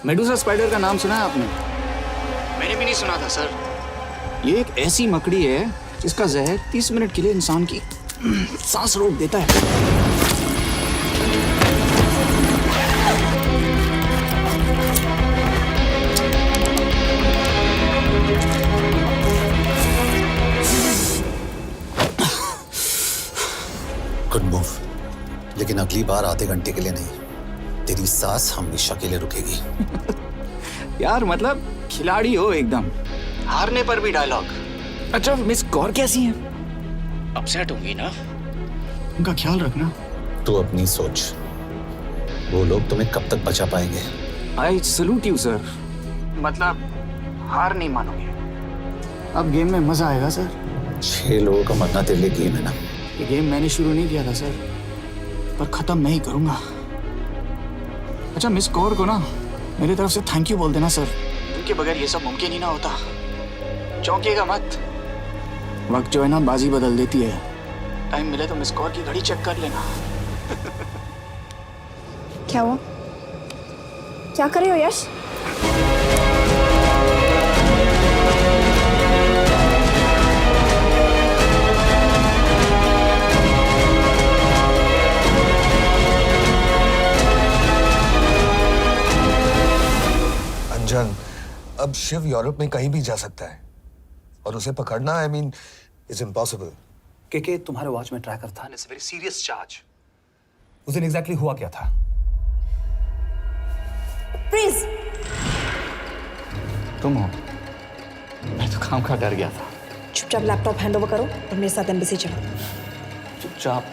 मेडुसा स्पाइडर का नाम सुना है आपने? मैंने भी नहीं सुना था सर। ये एक ऐसी मकड़ी है जिसका जहर 30 मिनट के लिए इंसान की सांस रोक देता है। गुड मूव, लेकिन अगली बार आधे घंटे के लिए नहीं, तेरी सांस हमेशा के लिए रुकेगी। यार मतलब खिलाड़ी हो एकदम, हारने पर भी डायलॉग। अच्छा, मिस कौर कैसी हैं? अपसेट होंगी ना? उनका ख्याल रखना। तू अपनी सोच, वो लोग तुम्हें कब तक बचा पाएंगे? I salute you sir. मतलब हार नहीं मानोगे। अब गेम में मजा आएगा सर। 6 लोगों का मरना तेरे लिए गेम है ना? ये गेम मैंने शुरू नहीं किया था सर, पर खत्म मैं ही करूंगा। अच्छा, मिस कौर को ना मेरी तरफ से थैंक यू बोल देना सर। उनके बगैर ये सब मुमकिन ही ना होता। चौंकिएगा मत, वक्त जो है ना बाजी बदल देती है। टाइम मिले तो मिस कौर की घड़ी चेक कर लेना। क्या हुआ? क्या कर रहे हो यश? अंजन, अब शिव यूरोप में कहीं भी जा सकता है और उसे पकड़ना, आई मीन, इज इम्पॉसिबल। के तुम्हारे वॉच में ट्रैकर था, इट्स वेरी सीरियस चार्ज। उस दिन एग्जैक्टली हुआ क्या था? प्लीज। तुम हो? मैं तो काम का डर गया था। चुपचाप लैपटॉप हैंड ओवर करो और मेरे साथ एम्बेसी चलो। चुपचाप?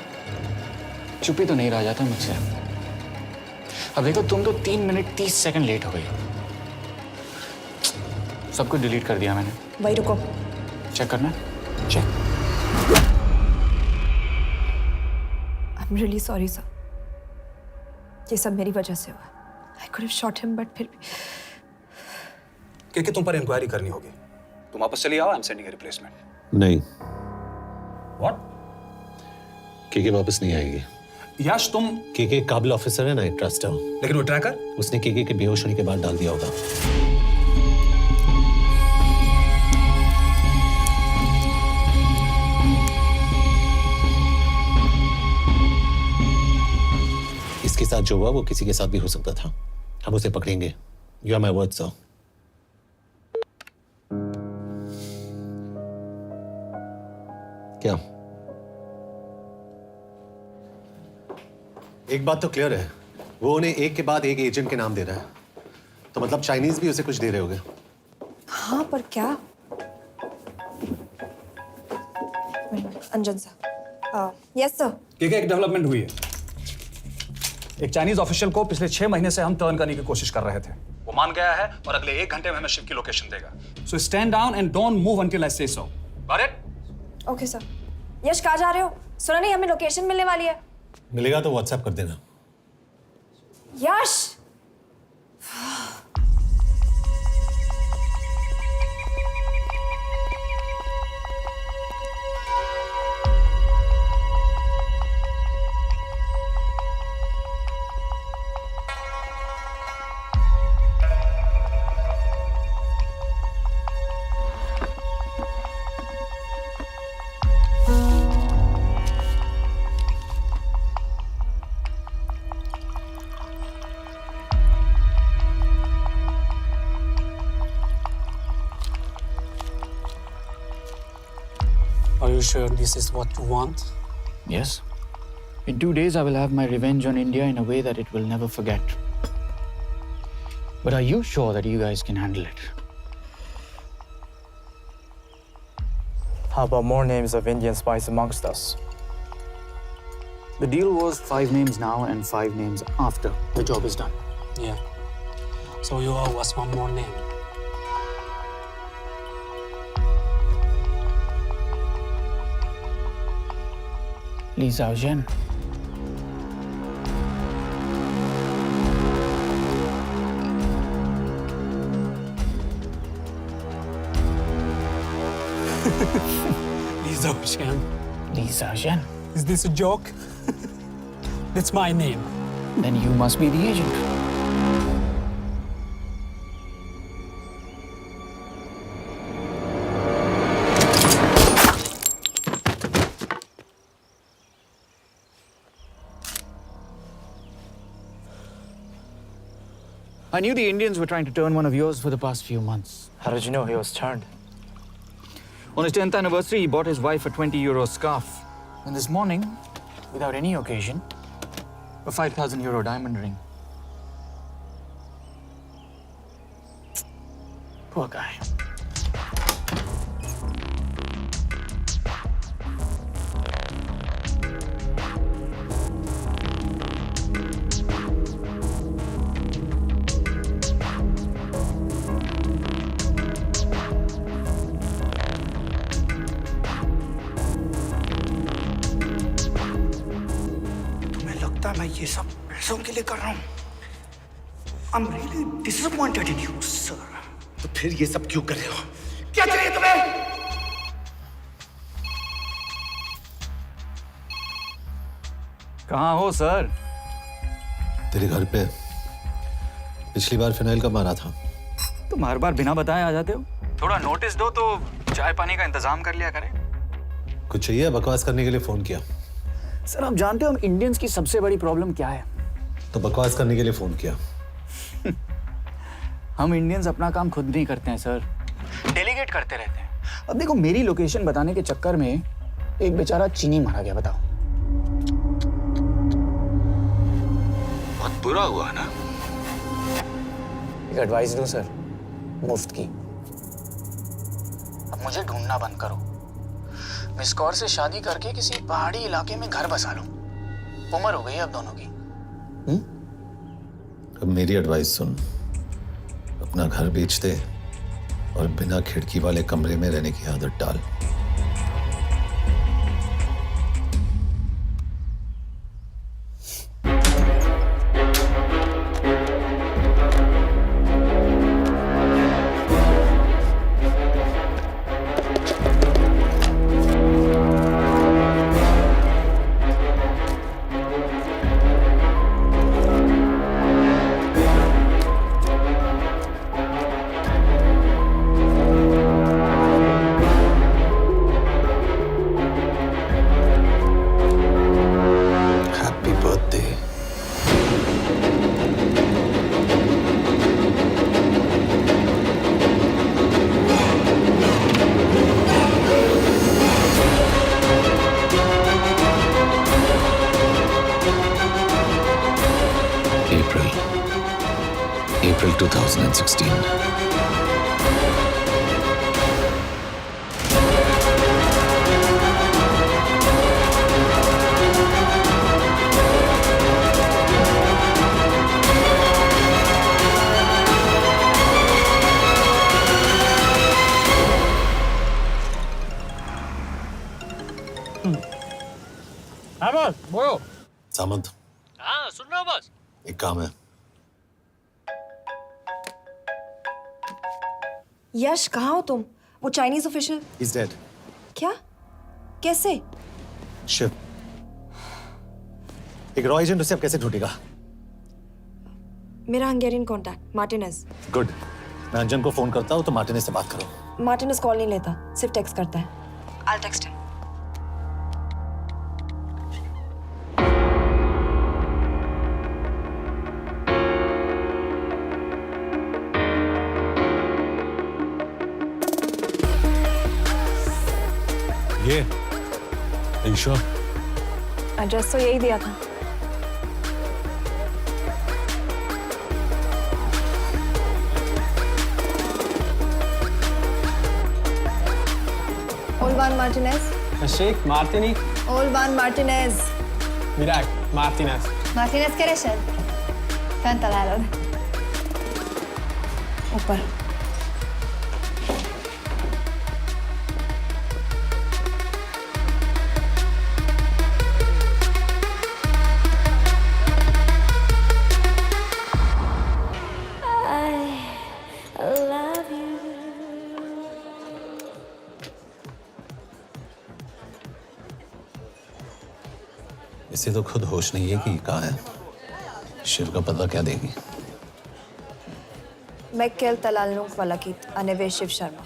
चुप ही तो नहीं रहा जाता मुझसे। अब देखो, तुम तो 3 मिनट 30 सेकंड लेट हो गई। सब कुछ डिलीट कर दिया मैंने। वही रुको, चेक करना। Check. I am really sorry sir, ये सब मेरी वजह से हुआ। I could have shot him, but फिर भी। के तुम पर इंक्वायरी करनी होगी। तुम वापस चली आओ, I am sending a replacement. नहीं। व्हाट? के वापस नहीं आएगी। यश, तुम के काबिल ऑफिसर है ना, आई ट्रस्ट है। लेकिन वो ट्रैकर उसने के बेहोश होने के बाद डाल दिया होगा। इसके साथ जो हुआ वो किसी के साथ भी हो सकता था। हम उसे पकड़ेंगे। You are my word sir. क्या? एक बात तो क्लियर है, वो उन्हें एक के बाद एक एजेंट के नाम दे रहा है, तो मतलब चाइनीज भी उसे कुछ दे रहे होंगे। हाँ, पर क्या? अंजन सर। Yes sir. एक डेवलपमेंट हुई है। एक चाइनीज ऑफिशियल को पिछले 6 महीने से हम टर्न करने की कोशिश कर रहे थे। वो मान गया है और अगले 1 घंटे में हमें शिव की लोकेशन देगा। So stand down and don't move until I say so. Got it? Okay sir. Yash कहाँ जा रहे हो? सुना नहीं हमें लोकेशन मिलने वाली है। मिलेगा तो व्हाट्सएप कर देना। यश Are you sure this is what you want? Yes. In 2 days, I will have my revenge on India in a way that it will never forget. But are you sure that you guys can handle it? How about more names of Indian spies amongst us? The deal was 5 names now and 5 names after the job is done. Yeah. So you owe us one more name. Li Xiaozhen. Li Xiaozhen. Li Xiaozhen. Is this a joke? That's my name. Then you must be the agent. I knew the Indians were trying to turn one of yours for the past few months. How did you know he was turned? On his 10th anniversary, he bought his wife a 20-euro scarf. And this morning, without any occasion, a 5,000-euro diamond ring. Poor guy. मैं ये सब पैसों के लिए कर रहा हूँ। I'm really disappointed in you, sir. तो फिर ये सब क्यों कर रहे हो? क्या चाहिए तुम्हें? कहाँ हो सर? तेरे घर पे पिछली बार फिनाइल कब मारा था? तुम हर बार बिना बताए आ जाते हो। थोड़ा नोटिस दो तो चाय पानी का इंतजाम कर लिया करें। कुछ चाहिए? बकवास करने के लिए फोन किया। सर आप जानते हो हम इंडियंस की सबसे बड़ी प्रॉब्लम क्या है? तो बकवास करने के लिए फोन किया। हम इंडियंस अपना काम खुद नहीं करते हैं सर, डेलीगेट करते रहते हैं। अब देखो मेरी लोकेशन बताने के चक्कर में एक बेचारा चीनी मारा गया, बताओ। बहुत बुरा हुआ ना? एक एडवाइस दो सर, मुफ्त की। अब मुझे ढूंढना बंद करो। मिस कौर से शादी करके किसी पहाड़ी इलाके में घर बसा लो। उम्र हो गई है अब दोनों की। अब मेरी एडवाइस सुन, अपना घर बेच दे और बिना खिड़की वाले कमरे में रहने की आदत डाल। April 2016. हाँ बॉस बोलो। सामंत हाँ सुन रहा हूँ बॉस। एक काम है। यश कहाँ हो तुम? वो चाइनीज ऑफिशियल He's dead. क्या? कैसे? शिव एक रॉ एजेंट उसे अब कैसे ढूंढेगा? मेरा हंगेरियन कॉन्टैक्ट मार्टिनेज। गुड, मैं अंजन को फोन करता हूँ तो मार्टिनेज से बात करो। मार्टिनेज कॉल नहीं लेता, सिर्फ टेक्स्ट करता है। I'll text him. ये ईशो एड्रेस तो यही दिया था। Olvan Martinez. Sheikh Martini. Olvan Martinez. Virág Martinez. Martinez keresed? Fent találod. ऊपर। इसे तो खुद होश नहीं है कि कहाँ है। शिव का पता क्या देगी? Mekkel találnunk valakit, a neve Shiv Sharma.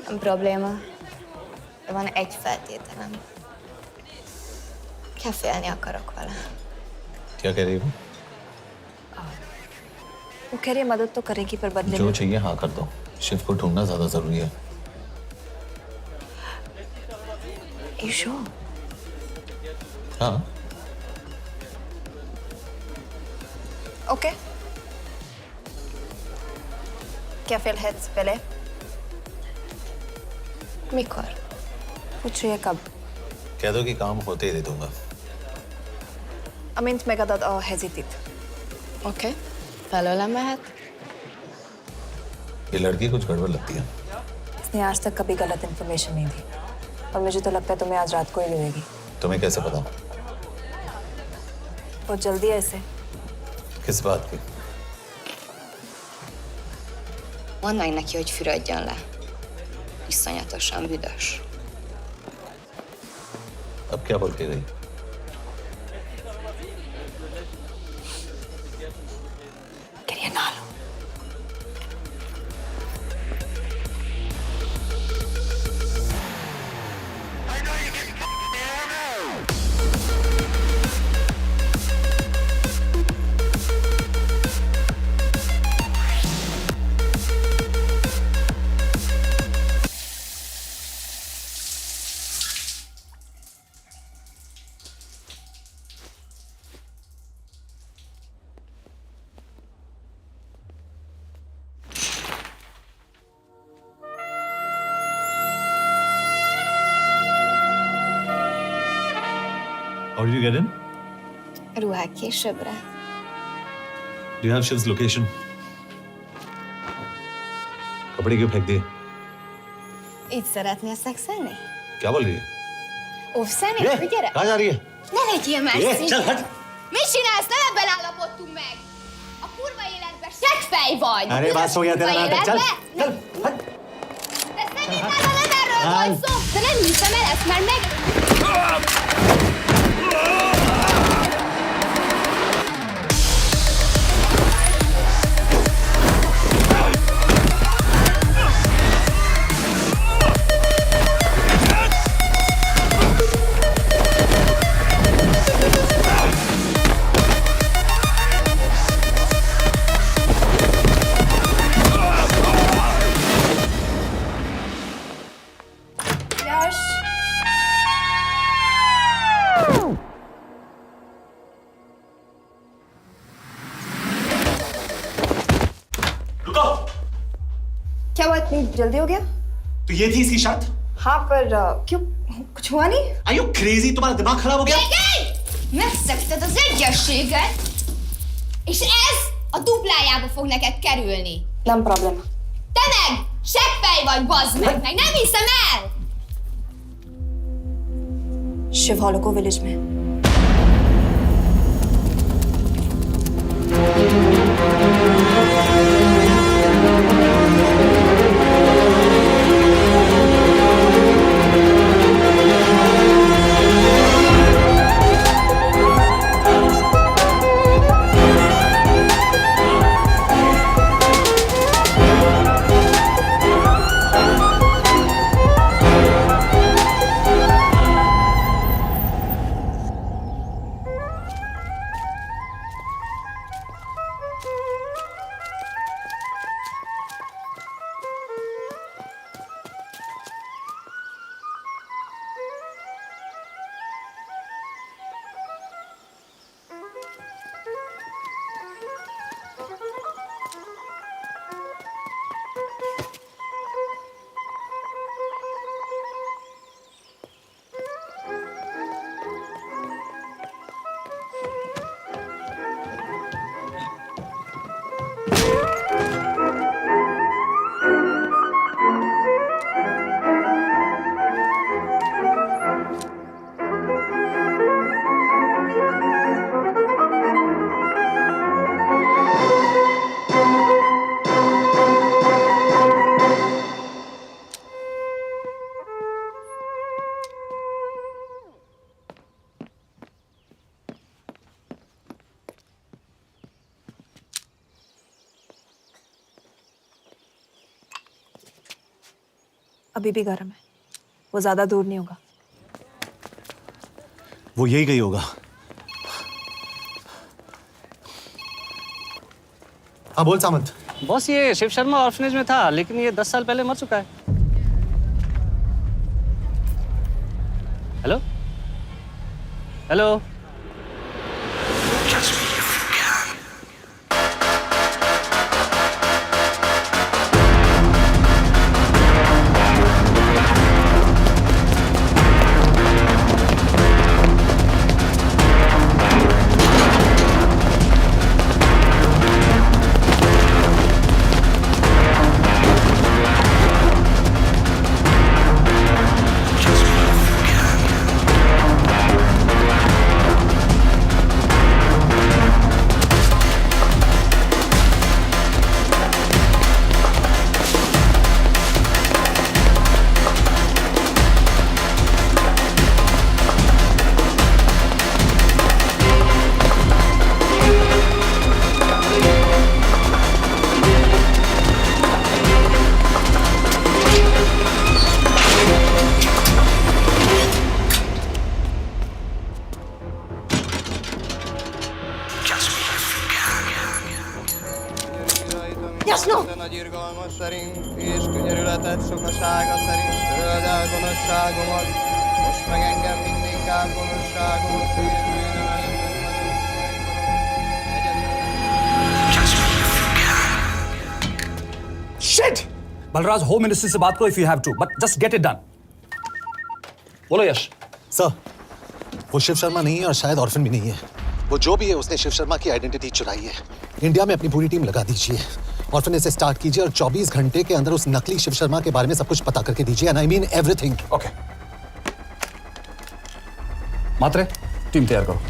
Nem probléma. De van egy feltételem. Kefélni akarok vele. क्या कह रही हो? वो कह रही है मदद तो करेगी पर बदले जो में। चाहिए हाँ कर दो। शिव को ढूंढना ज्यादा जरूरी है। ईशो हाँ ओके क्या félhetsz vele? Mikor? पूछ रही है कब? कह दो कि काम होते ही दे दूंगा। Amint megadod a hezitit. Oké. Felőlem mehet? ये लड़की कुछ गड़बड़ लगती है। इसने आज तक कभी गलत इन्फॉर्मेशन नहीं दी और मुझे तो लगता है तुम्हें आज रात को ही मिलेगी। तुम्हें कैसे पता? बहुत जल्दी है इसे। किस बात की? Mondd meg neki, hogy fürödjön le. Iszonyatosan büdös. अब क्या बोल के गई? करिए नाल। How did you get in? Ruhák későbbre. Do you have Shiv's location? कपड़े क्यों फेंक दिए? Így szeretnél szexelni? क्या बोल रही है? Óvszerni? ये, Gyere! कहाँ जा रही है? Ne legyél ये, messzi! चल हट! Mit csinálsz? Nem ebben állapodtunk meg! A kurva életben seggfej vagy! अरे बस हो गया तेरा नाटक, चल! चल, हट! De szerintem nem erről van szó! De nem hiszem el ezt, mert meg... यश रुको! क्या हुआ इतनी जल्दी हो गया? तो ये थी इसकी शर्त? हाँ पर क्यों कुछ हुआ नहीं? Are you crazy? तुम्हारा दिमाग खराब हो गया? Megszegted az egyességet, és ez a duplájába fog neked kerülni. Nem problema. Te meg seggfej vagy, bazd meg! Nem hiszem el! शिवहोलोको विलेज में। अभी भी गर्म है, वो ज्यादा दूर नहीं होगा। वो यही गई होगा। हाँ बोल सामंत। बॉस ये शिव शर्मा ऑर्फनेज में था, लेकिन ये 10 साल पहले मर चुका है। Hello hello. Shit! Balraj, home ministry से बात करो if you have to, but just get it done. बोलो यश। सर, वो शिव शर्मा नहीं है और शायद ऑर्फन भी नहीं है। वो जो भी है उसने शिव शर्मा की आइडेंटिटी चुराई है। इंडिया में अपनी पूरी टीम लगा दीजिए, ऑर्फन से स्टार्ट कीजिए और 24 घंटे के अंदर उस नकली शिव शर्मा के बारे में सब कुछ पता करके दीजिए। And I mean everything. Okay. Matre, team तैयार करो।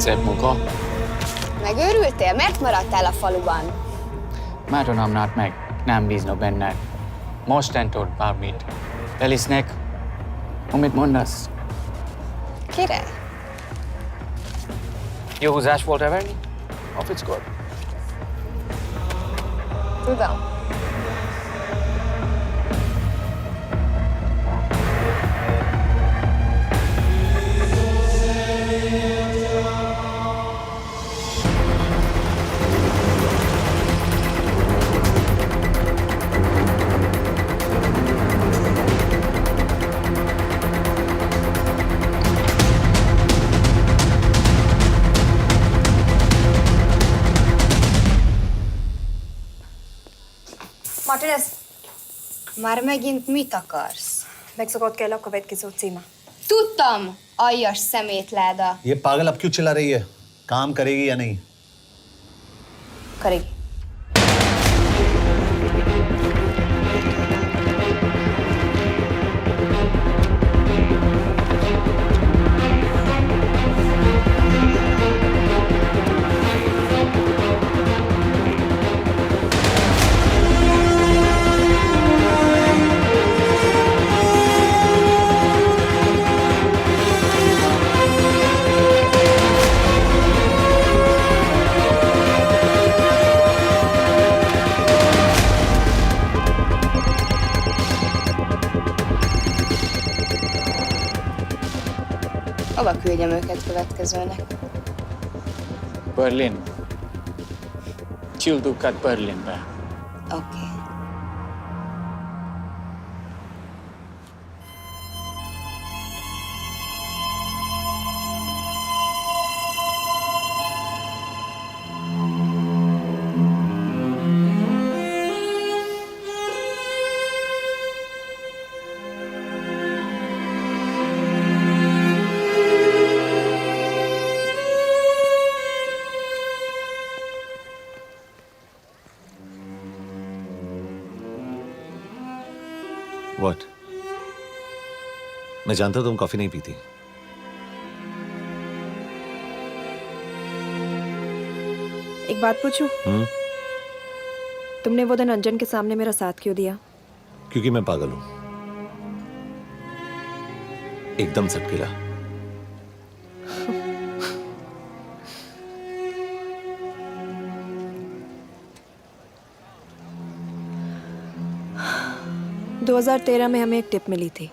Szép munka. Megőrültél? Miért maradtál a faluban? Mert nem nárt meg, nem bíznak benned. Mostantól bármit. Elisznek, amit mondasz. Király. Jó húzás volt Everni? Off it's good. Tudom. Martinez, Már megint mit akarsz? Mexikót kell a következő címa. Tudtam, aljas szemétláda. ये पागल अब क्यों चिल्ला रही है? काम करेगी या नहीं? करेगी। Hova küldjem őket következőnek? Berlin. Csilldukat Berlinbe. Oké. What? मैं जानता हूं तुम कॉफी नहीं पीती। एक बात पूछूं? तुमने वो दिन अंजन के सामने मेरा साथ क्यों दिया? क्योंकि मैं पागल हूं, एकदम सटकेला। – 2013 में हमें एक टिप मिली थी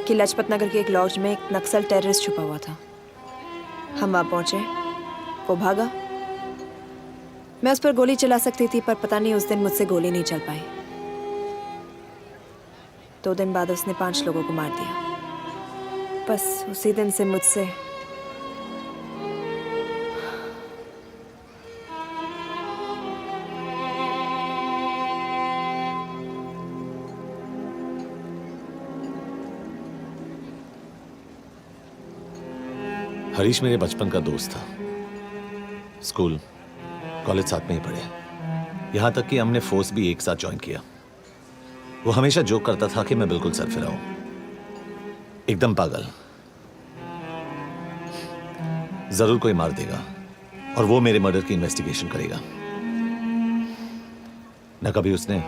कि लाजपत नगर के एक लॉज में एक नक्सल टेररिस्ट छुपा हुआ था। हम वहां पहुंचे, वो भागा। मैं उस पर गोली चला सकती थी, पर पता नहीं उस दिन मुझसे गोली नहीं चल पाई। 2 दिन बाद उसने 5 लोगों को मार दिया। बस उसी दिन से मुझसे हरीश मेरे बचपन का दोस्त था। स्कूल कॉलेज साथ में ही पढ़े, यहां तक कि हमने फोर्स भी एक साथ ज्वाइन किया। वो हमेशा जोक करता था कि मैं बिल्कुल सरफिरा हूं, एकदम पागल। जरूर कोई मार देगा और वो मेरे मर्डर की इन्वेस्टिगेशन करेगा। न कभी उसने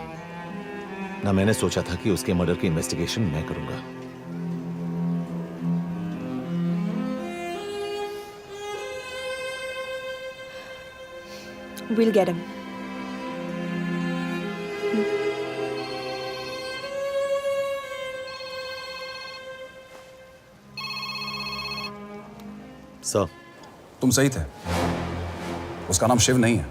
न मैंने सोचा था कि उसके मर्डर की इन्वेस्टिगेशन मैं करूंगा। We'll get him. सर, तुम सही थे। उसका नाम शिव नहीं है,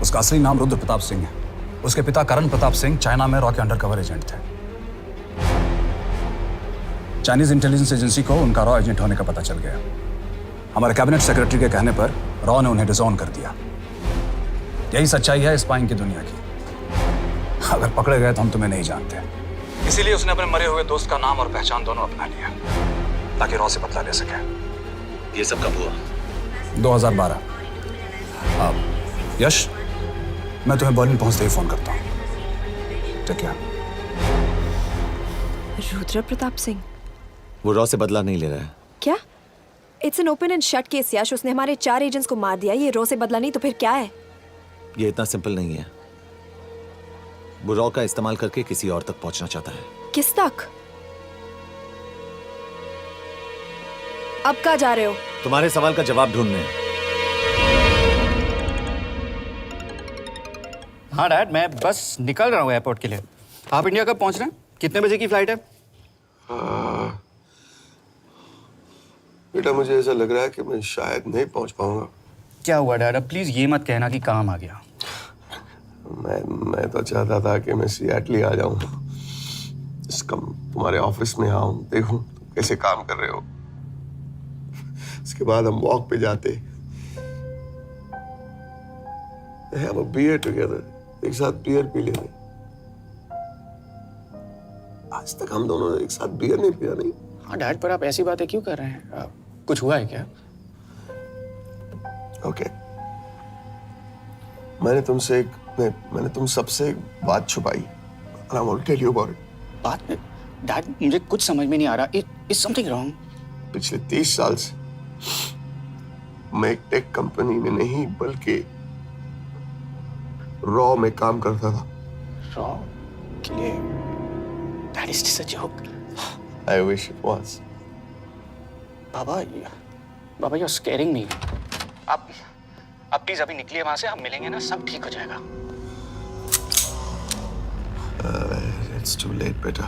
उसका असली नाम रुद्र प्रताप सिंह है। उसके पिता करण प्रताप सिंह चाइना में रॉ के अंडरकवर एजेंट थे। चाइनीज इंटेलिजेंस एजेंसी को उनका रॉ एजेंट होने का पता चल गया। हमारे कैबिनेट सेक्रेटरी के कहने पर रॉ ने उन्हें डिसऑन कर दिया। यही सच्चाई है स्पाइंग की दुनिया की। अगर पकड़े गए तो हम तुम्हें नहीं जानते, इसीलिए उसने अपने मरे हुए दोस्त का नाम और पहचान दोनों अपना लिया ताकि रॉ से बदला ले सके। ये सब कब हुआ? 2012। अब यश, मैं तुम्हें बर्लिन पहुंचते ही फोन करता हूँ। ठीक है? रुद्र प्रताप सिंह वो रॉ से बदला नहीं ले रहा है। क्या? It's an open and shut case Yash. उसने हमारे 4 एजेंट्स को मार दिया। ये रॉ से बदला नहीं तो फिर क्या है? ये इतना सिंपल नहीं है। वो रॉ का इस्तेमाल करके किसी और तक पहुंचना चाहता है। किस तक? अब कहाँ जा रहे हो? तुम्हारे सवाल का जवाब ढूंढने। हाँ डैड, मैं बस निकल रहा हूँ एयरपोर्ट के लिए। आप इंडिया कब पहुंच रहे हैं? कितने बजे की फ्लाइट है? बेटा, मुझे ऐसा लग रहा है कि मैं शायद नहीं पहुंच पाऊंगा। क्या हुआ डैड? अब प्लीज ये मत कहना कि काम आ गया। मैं तो चाहता था कि मैं सियाटली आ जाऊं, तुम्हारे ऑफिस में आऊं, देखूं तुम कैसे काम कर रहे हो। इसके बाद हम वॉक पे जाते, have a beer together, एक साथ बियर पी लेते। आज तक हम दोनों ने एक साथ बियर नहीं पिया। नहीं। हाँ डैड, पर आप ऐसी बातें क्यों कर रहे हैं? कुछ हुआ है क्या? ओके, मैंने तुम सबसे एक बात छुपाई। And I want to tell you about it. बात में डैड, मुझे कुछ समझ में नहीं आ रहा। Is something wrong? पिछले 30 साल से मैं एक टेक कंपनी में नहीं बल्कि रॉ में काम करता था। रॉ के लिए? That is just a joke. I wish it was. Baba you're scaring me. आप प्लीज अभी निकलिए वहां से, आप मिलेंगे ना, सब ठीक हो जाएगा। It's too late, बेटा।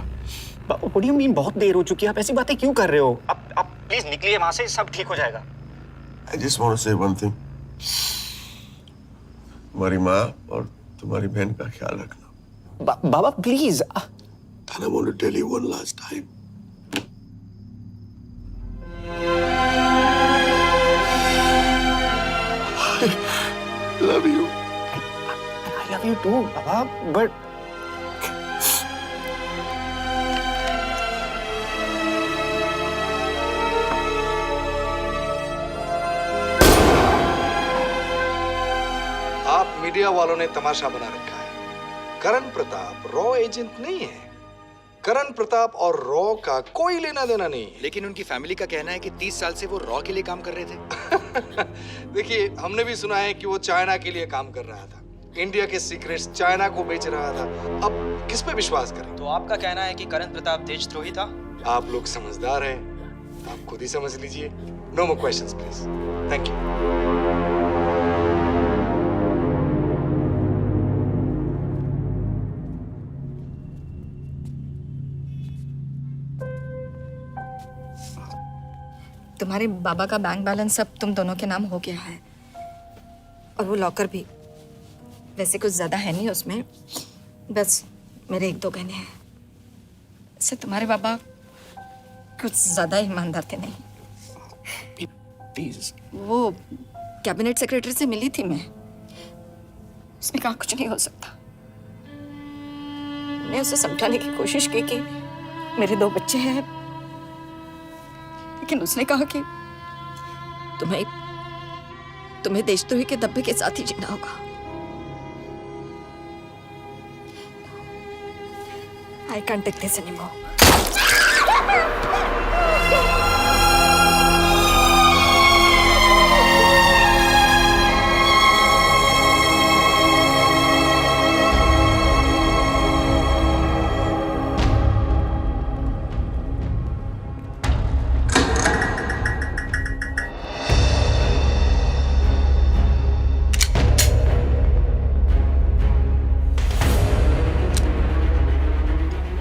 What do you mean बहुत देर हो चुकी है? आप ऐसी बातें क्यों कर रहे हो? आप प्लीज निकलिए वहां से, सब ठीक हो जाएगा। I just want to say one thing. तुम्हारी माँ और तुम्हारी बहन का ख्याल रखना। बाबा please. And I want to tell you one last time. I love you. I love you too, Baba, but आप मीडिया वालों ने तमाशा बना रखा है। करण प्रताप रॉ एजेंट नहीं है। करण प्रताप और रॉ का कोई लेना देना नहीं है। लेकिन उनकी फैमिली का कहना है कि 30 साल से वो रॉ के लिए काम कर रहे थे। देखिए, हमने भी सुना है कि वो चाइना के लिए काम कर रहा था, इंडिया के सीक्रेट्स चाइना को बेच रहा था। अब किस पे विश्वास करें? तो आपका कहना है कि करण प्रताप देशद्रोही था? आप लोग समझदार हैं, आप खुद ही समझ लीजिए। No more questions please. Thank you. तुम्हारे बाबा का बैंक बैलेंस सब तुम दोनों के नाम हो गया है, और वो लॉकर भी। वैसे कुछ ज्यादा है नहीं उसमें, बस मेरे 1-2 गहने हैं। इससे तुम्हारे बाबा कुछ ज्यादा ईमानदार थे नहीं। प्लीज। वो कैबिनेट सेक्रेटरी से मिली थी मैं, उसने कहा कुछ नहीं हो सकता। मैंने उसे समझाने की कोशिश की कि मेरे 2 बच्चे हैं, लेकिन उसने कहा कि तुम्हें देशद्रोही के दब्बे के साथ ही जीना होगा। I can't take this anymore.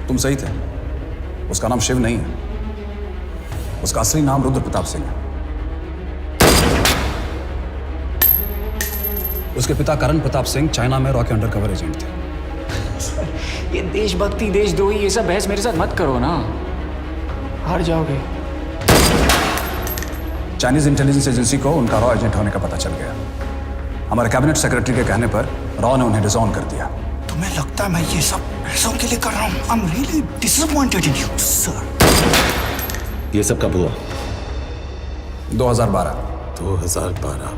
तुम सही थे, उसका नाम शिव नहीं है, उसका असली नाम रुद्र प्रताप सिंह है। उसके पिता करण प्रताप सिंह चाइना में रॉ के अंडरकवर एजेंट थे। ये देशभक्ति, देशद्रोही, ये सब बहस मेरे साथ मत करो ना, हार जाओगे। चाइनीज इंटेलिजेंस एजेंसी को उनका रॉ एजेंट होने का पता चल गया। हमारे कैबिनेट सेक्रेटरी के कहने पर रॉ ने उन्हें डिसऑन कर दिया। तुम्हें लगता है मैं ये सब पैसों के लिए कर रहा हूँ? I'm really disappointed in you, sir. ये सब कब हुआ? 2012। 2012।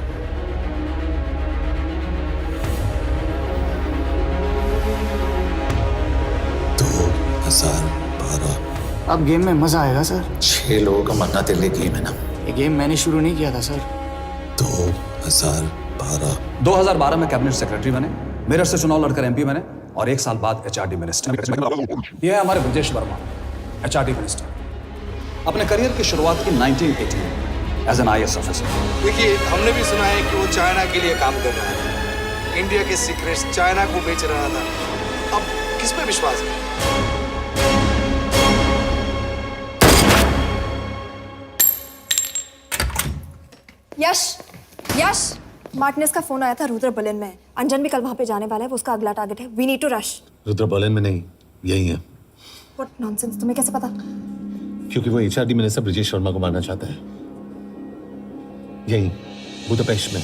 अब गेम में मजा आएगा सर। 6 लोगों का मरना तेरे लिए गेम है ना? ये गेम मैंने शुरू नहीं किया था सर। 2012 में कैबिनेट सेक्रेटरी बने, मेरठ से चुनाव लड़कर एमपी बने, और 1 साल बाद एचआरडी मिनिस्टर। यह है हमारे ब्रजेश वर्मा, एचआरडी मिनिस्टर। अपने करियर की शुरुआत की 1980 में एज एन IAS ऑफिसर। देखिए, हमने भी सुना है कि वो चाइना के लिए काम कर रहा था, इंडिया के सीक्रेट्स चाइना को बेच रहा था। अब किस पे विश्वास करें? यश, मार्टिनेज का फोन आया था, रुद्र बर्लिन में। अंजन भी कल वहां पे जाने वाला है, वो उसका अगला टारगेट है। We need to rush. Rudra Berlin में नहीं, यही है। व्हाट नॉनसेंस, तुम्हें कैसे पता? क्योंकि वो एचआरडी मिनिस्टर ब्रजेश शर्मा को मारना चाहता है, यही बुदापेस्ट में।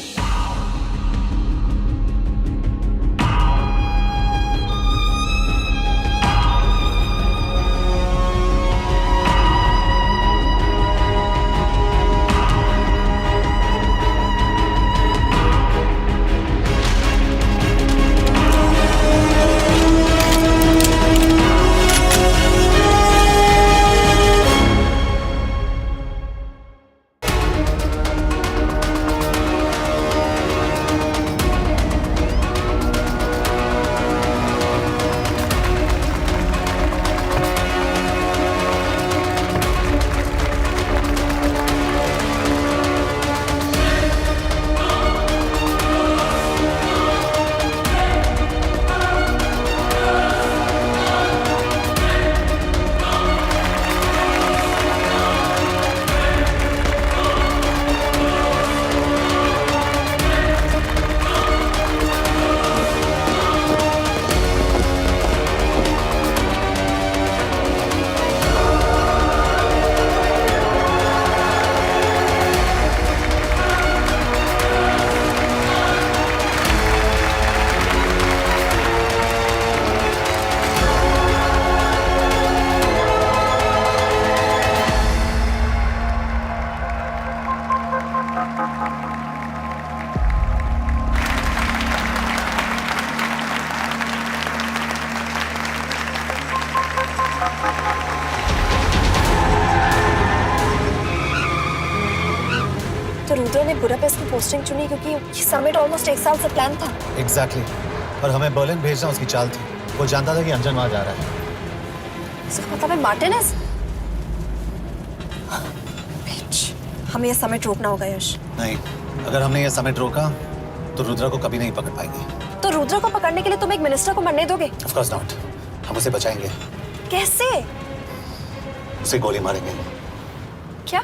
तो रुद्र ने बुडापेस्ट की पोस्टिंग चुनी क्योंकि ये समिट ऑलमोस्ट 1 साल से प्लान था। एग्जैक्टली और हमें बर्लिन भेजना उसकी चाल थी। वो जानता था कि अंजन वहां जा रहा है। इसका मतलब है मार्टिनेज। हमें ये समिट रोकना होगा यश। नहीं, अगर हमने ये समिट रोका तो रुद्रा को कभी नहीं पकड़ पाएंगे। तो रुद्र को पकड़ने के लिए तुम एक मिनिस्टर को मरने दोगे? Of course not. हम उसे बचाएंगे। कैसे? उसे गोली मारेंगे। क्या?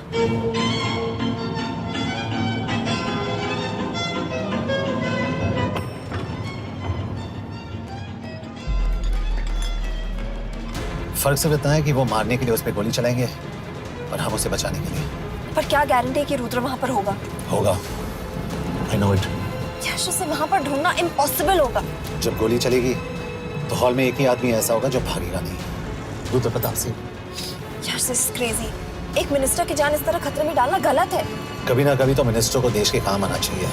फर्क सिर्फ इतना है कि वो मारने के लिए उस पर गोली चलाएंगे और हम उसे बचाने के लिए। पर क्या गारंटी है कि रुद्र वहां पर होगा? होगा। I know it. यश, उसे वहां पर ढूंढना इम्पॉसिबल होगा। जब गोली चलेगी तो हॉल में एक ही आदमी ऐसा होगा जो भागेगा नहीं। रुद्र प्रताप सिंह। यश, दिस इज क्रेजी। एक मिनिस्टर की जान इस तरह खतरे में डालना गलत है। कभी ना कभी तो मिनिस्टर को देश के काम आना चाहिए।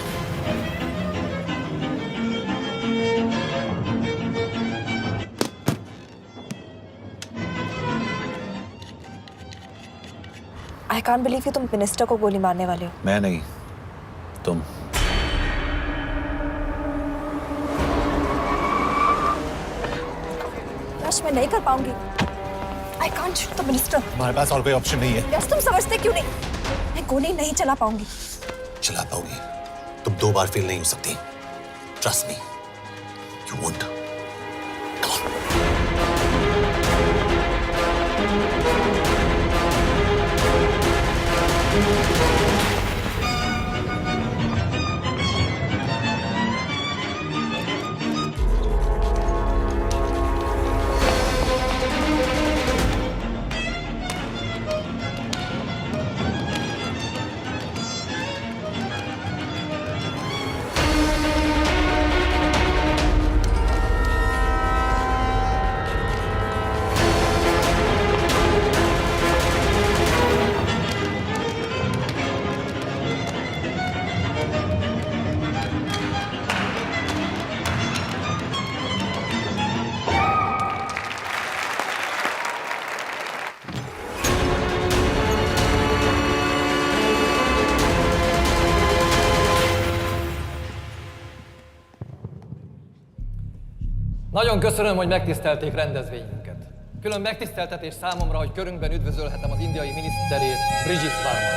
आई कांट बिलीव कि तुम मिनिस्टर को गोली मारने वाले हो। मैं नहीं, तुम। यश, मैं नहीं कर पाऊंगी। I can't shoot the minister. हमारे पास और कोई ऑप्शन नहीं है। यश, तुम समझते क्यों नहीं? मैं गोली नहीं चला पाऊंगी। चला पाओगी। तुम 2 बार फेल नहीं हो सकती। Trust me, you won't. Nagyon köszönöm, hogy megtisztelték rendezvényünket. Külön megtiszteltetés számomra, hogy körünkben üdvözölhetem az indiai miniszterét, Brigitte Varma.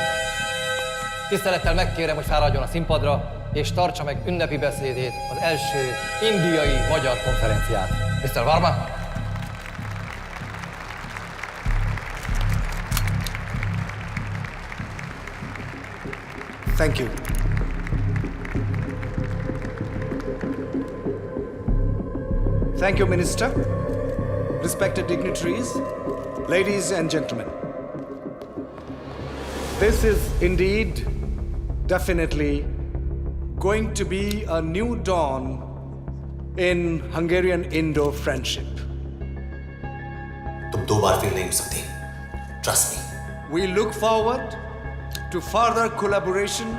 Tisztelettel megkérem, hogy fáradjon a színpadra, és tartsa meg ünnepi beszédét az első indiai-magyar konferenciát. Mr. Varma? Thank you. Thank you, Minister. Respected dignitaries, ladies and gentlemen. This is indeed, definitely, going to be a new dawn in Hungarian-Indo friendship. तुम 2 बार fail नहीं हो सकती। Trust me. We look forward to further collaboration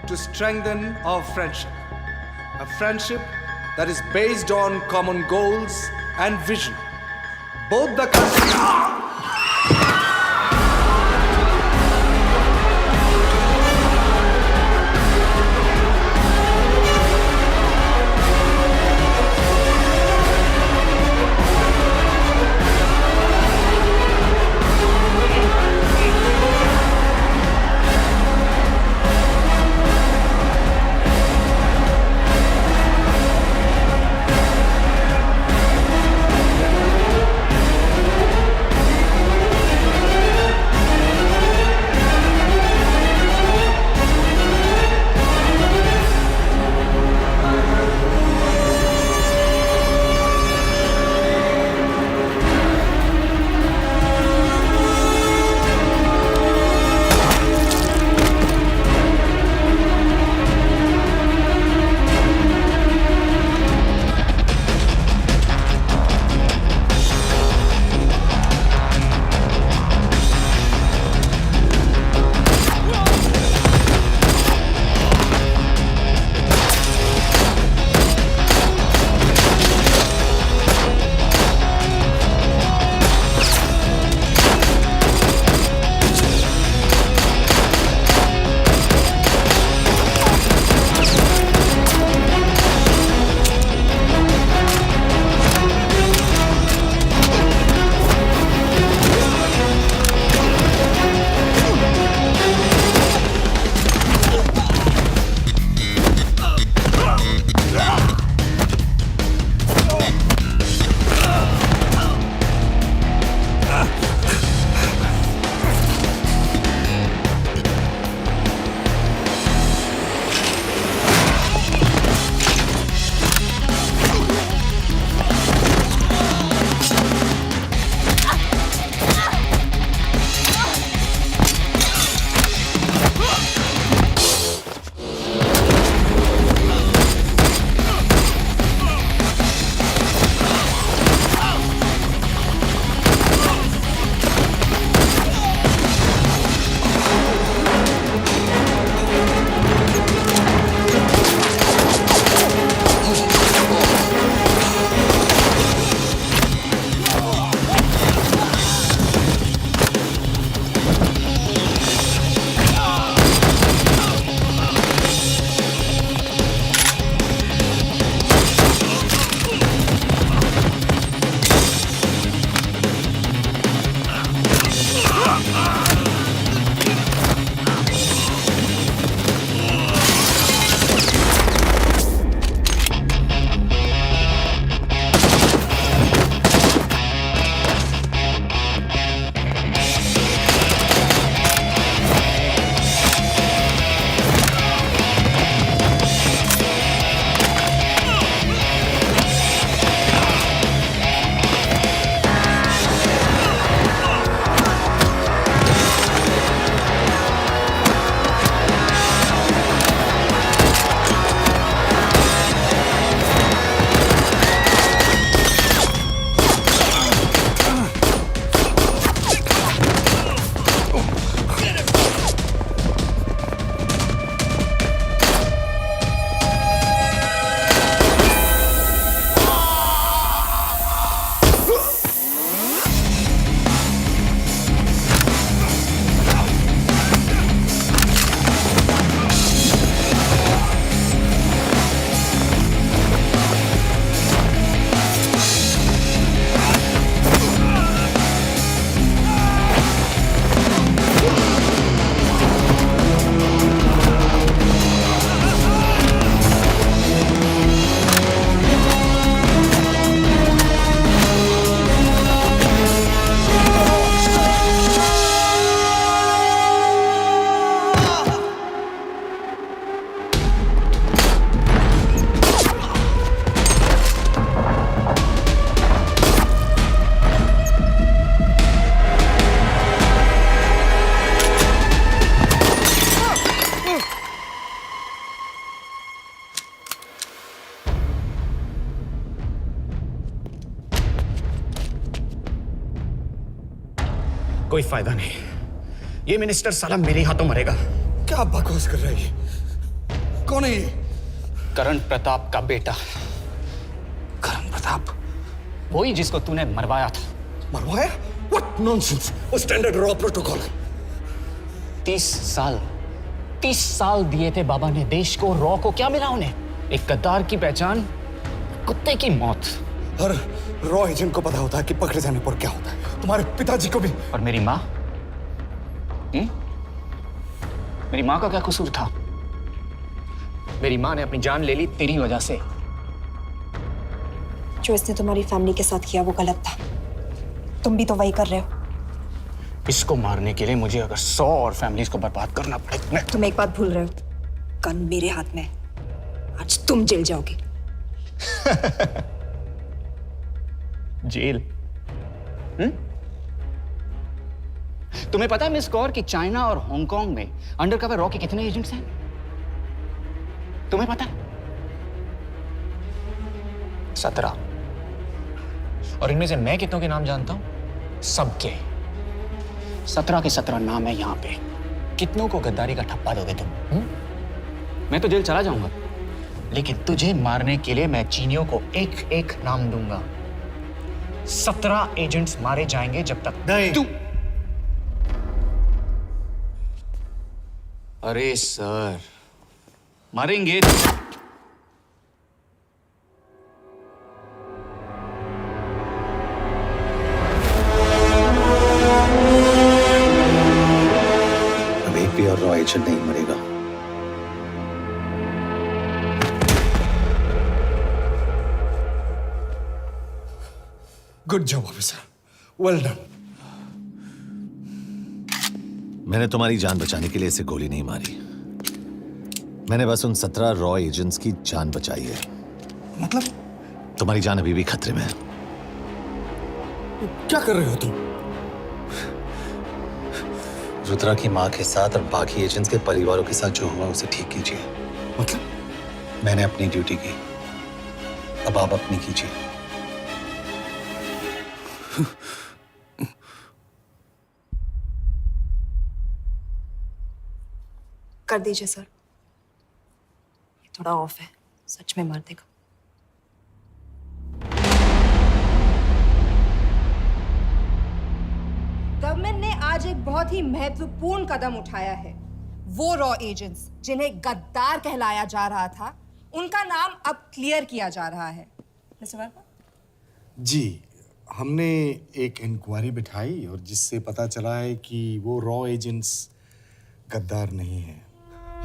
to strengthen our friendship. A friendship that is based on common goals and vision. Both the countries... कोई फायदा नहीं। ये minister साला मेरे हाथों मरेगा। क्या बकवास कर रहा है ये? कौन है ये? करण प्रताप का बेटा। करण प्रताप? वही जिसको तूने मरवाया था। मरवाया? What nonsense! वो स्टैंडर्ड रॉ प्रोटोकॉल है। 30 साल दिए थे बाबा ने देश को। रॉ को क्या मिला उन्हें? एक गद्दार की पहचान, कुत्ते की मौत। हर रॉ एजेंट को पता होता है कि पकड़े जाने पर क्या होता है। तुम्हारे पिताजी को भी। और मेरी माँ? मेरी माँ का क्या कसूर था? मेरी माँ ने अपनी जान ले ली तेरी वजह से। जो इसने तुम्हारी फैमिली के साथ किया वो गलत था। तुम भी तो वही कर रहे हो। इसको मारने के लिए मुझे अगर 100 और फैमिलीज को बर्बाद करना पड़े। तुम एक बात भूल रहे हो, गन मेरे हाथ में। आज तुम जेल जाओगे। जेल? तुम्हें पता है मिस कौर कि चाइना और हांगकांग में अंडरकवर रॉ के कितने एजेंट्स हैं? तुम्हें पता है? 17। और इनमें से मैं कितनों के नाम जानता हूं? सबके। 17 के 17 नाम है यहां पे। कितनों को गद्दारी का ठप्पा दोगे तुम? मैं तो जेल चला जाऊंगा, लेकिन तुझे मारने के लिए मैं चीनियों को एक एक नाम दूंगा। 17 एजेंट्स मारे जाएंगे जब तक नहीं। तू। अरे सर, मारेंगे। अब एक भी और रॉ एजेंट नहीं मरेगा। Good job officer, well done. मैंने तुम्हारी जान बचाने के लिए इसे गोली नहीं मारी। मैंने बस उन 17 रॉ एजेंट्स की जान बचाई है। मतलब? तुम्हारी जान अभी भी खतरे में है। क्या कर रहे हो तुम? रुद्रा की माँ के साथ और बाकी एजेंट्स के परिवारों के साथ जो हुआ उसे ठीक कीजिए। मतलब? मैंने अपनी ड्यूटी की, अब आप अपनी कीजिए। कर दीजिए सर, ये थोड़ा ऑफ है, सच में मार देगा। गवर्नमेंट ने आज एक बहुत ही महत्वपूर्ण कदम उठाया है। वो रॉ एजेंट्स जिन्हें गद्दार कहलाया जा रहा था, उनका नाम अब क्लियर किया जा रहा है। मिस्टर वर्मा? जी, हमने एक इंक्वायरी बिठाई और जिससे पता चला है कि वो रॉ एजेंट्स गद्दार नहीं हैं।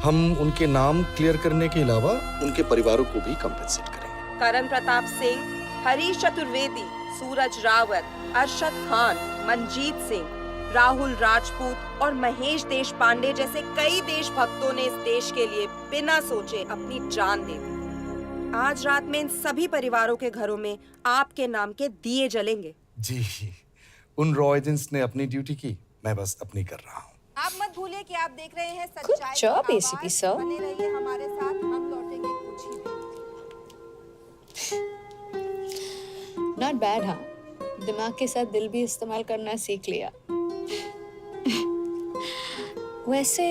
हम उनके नाम क्लियर करने के अलावा उनके परिवारों को भी कंपेंसेट करेंगे। करण प्रताप सिंह, हरीश चतुर्वेदी, सूरज रावत, अरशद खान, मनजीत सिंह, राहुल राजपूत और महेश देशपांडे जैसे कई देशभक्तों ने इस देश के लिए बिना सोचे अपनी जान दे दी। आज रात में इन सभी परिवारों के घरों में आपके नाम के दिए जलेंगे। जी, उन रॉ एजेंट्स ने अपनी ड्यूटी की, मैं बस अपनी कर रहा हूँ। आप मत भूलिए कि आप देख रहे हैं सच्चाई की job, आवाज। ACP sir. बने रहिए हमारे साथ, हम लौटेंगे कुछ ही देर। Not bad. हाँ, दिमाग के साथ दिल भी इस्तेमाल करना सीख लिया। वैसे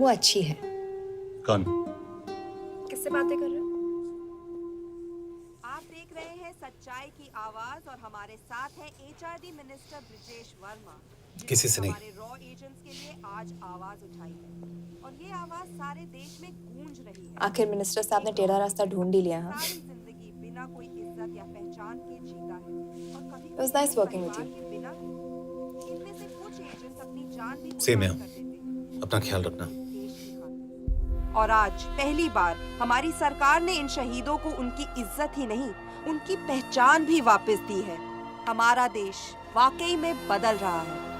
वो अच्छी है। कौन? किससे बातें कर रहे हो? आप देख रहे हैं सच्चाई की आवाज और हमारे साथ है HRD मिनिस्टर ब्रिजेश वर्मा। किसी से नहीं। हमारे रॉ एजेंट्स के लिए आज आवाज उठाई है और ये आवाज सारे देश में गूंज रही है। आखिर मिनिस्टर साहब ने टेढ़ा रास्ता ढूंढ ही लिया। हाँ, सारी जिंदगी बिना कोई इज्जत या पहचान के जीता है और कभी It was nice working with you. बिना इनमें से कुछ एजेंट्स अपनी जान भी सेम है। कुर्बान कर देते हैं। अपना ख्याल रखना। और आज पहली बार हमारी सरकार ने इन शहीदों को उनकी इज्जत ही नहीं, उनकी पहचान भी वापस दी है। हमारा देश वाकई में बदल रहा है।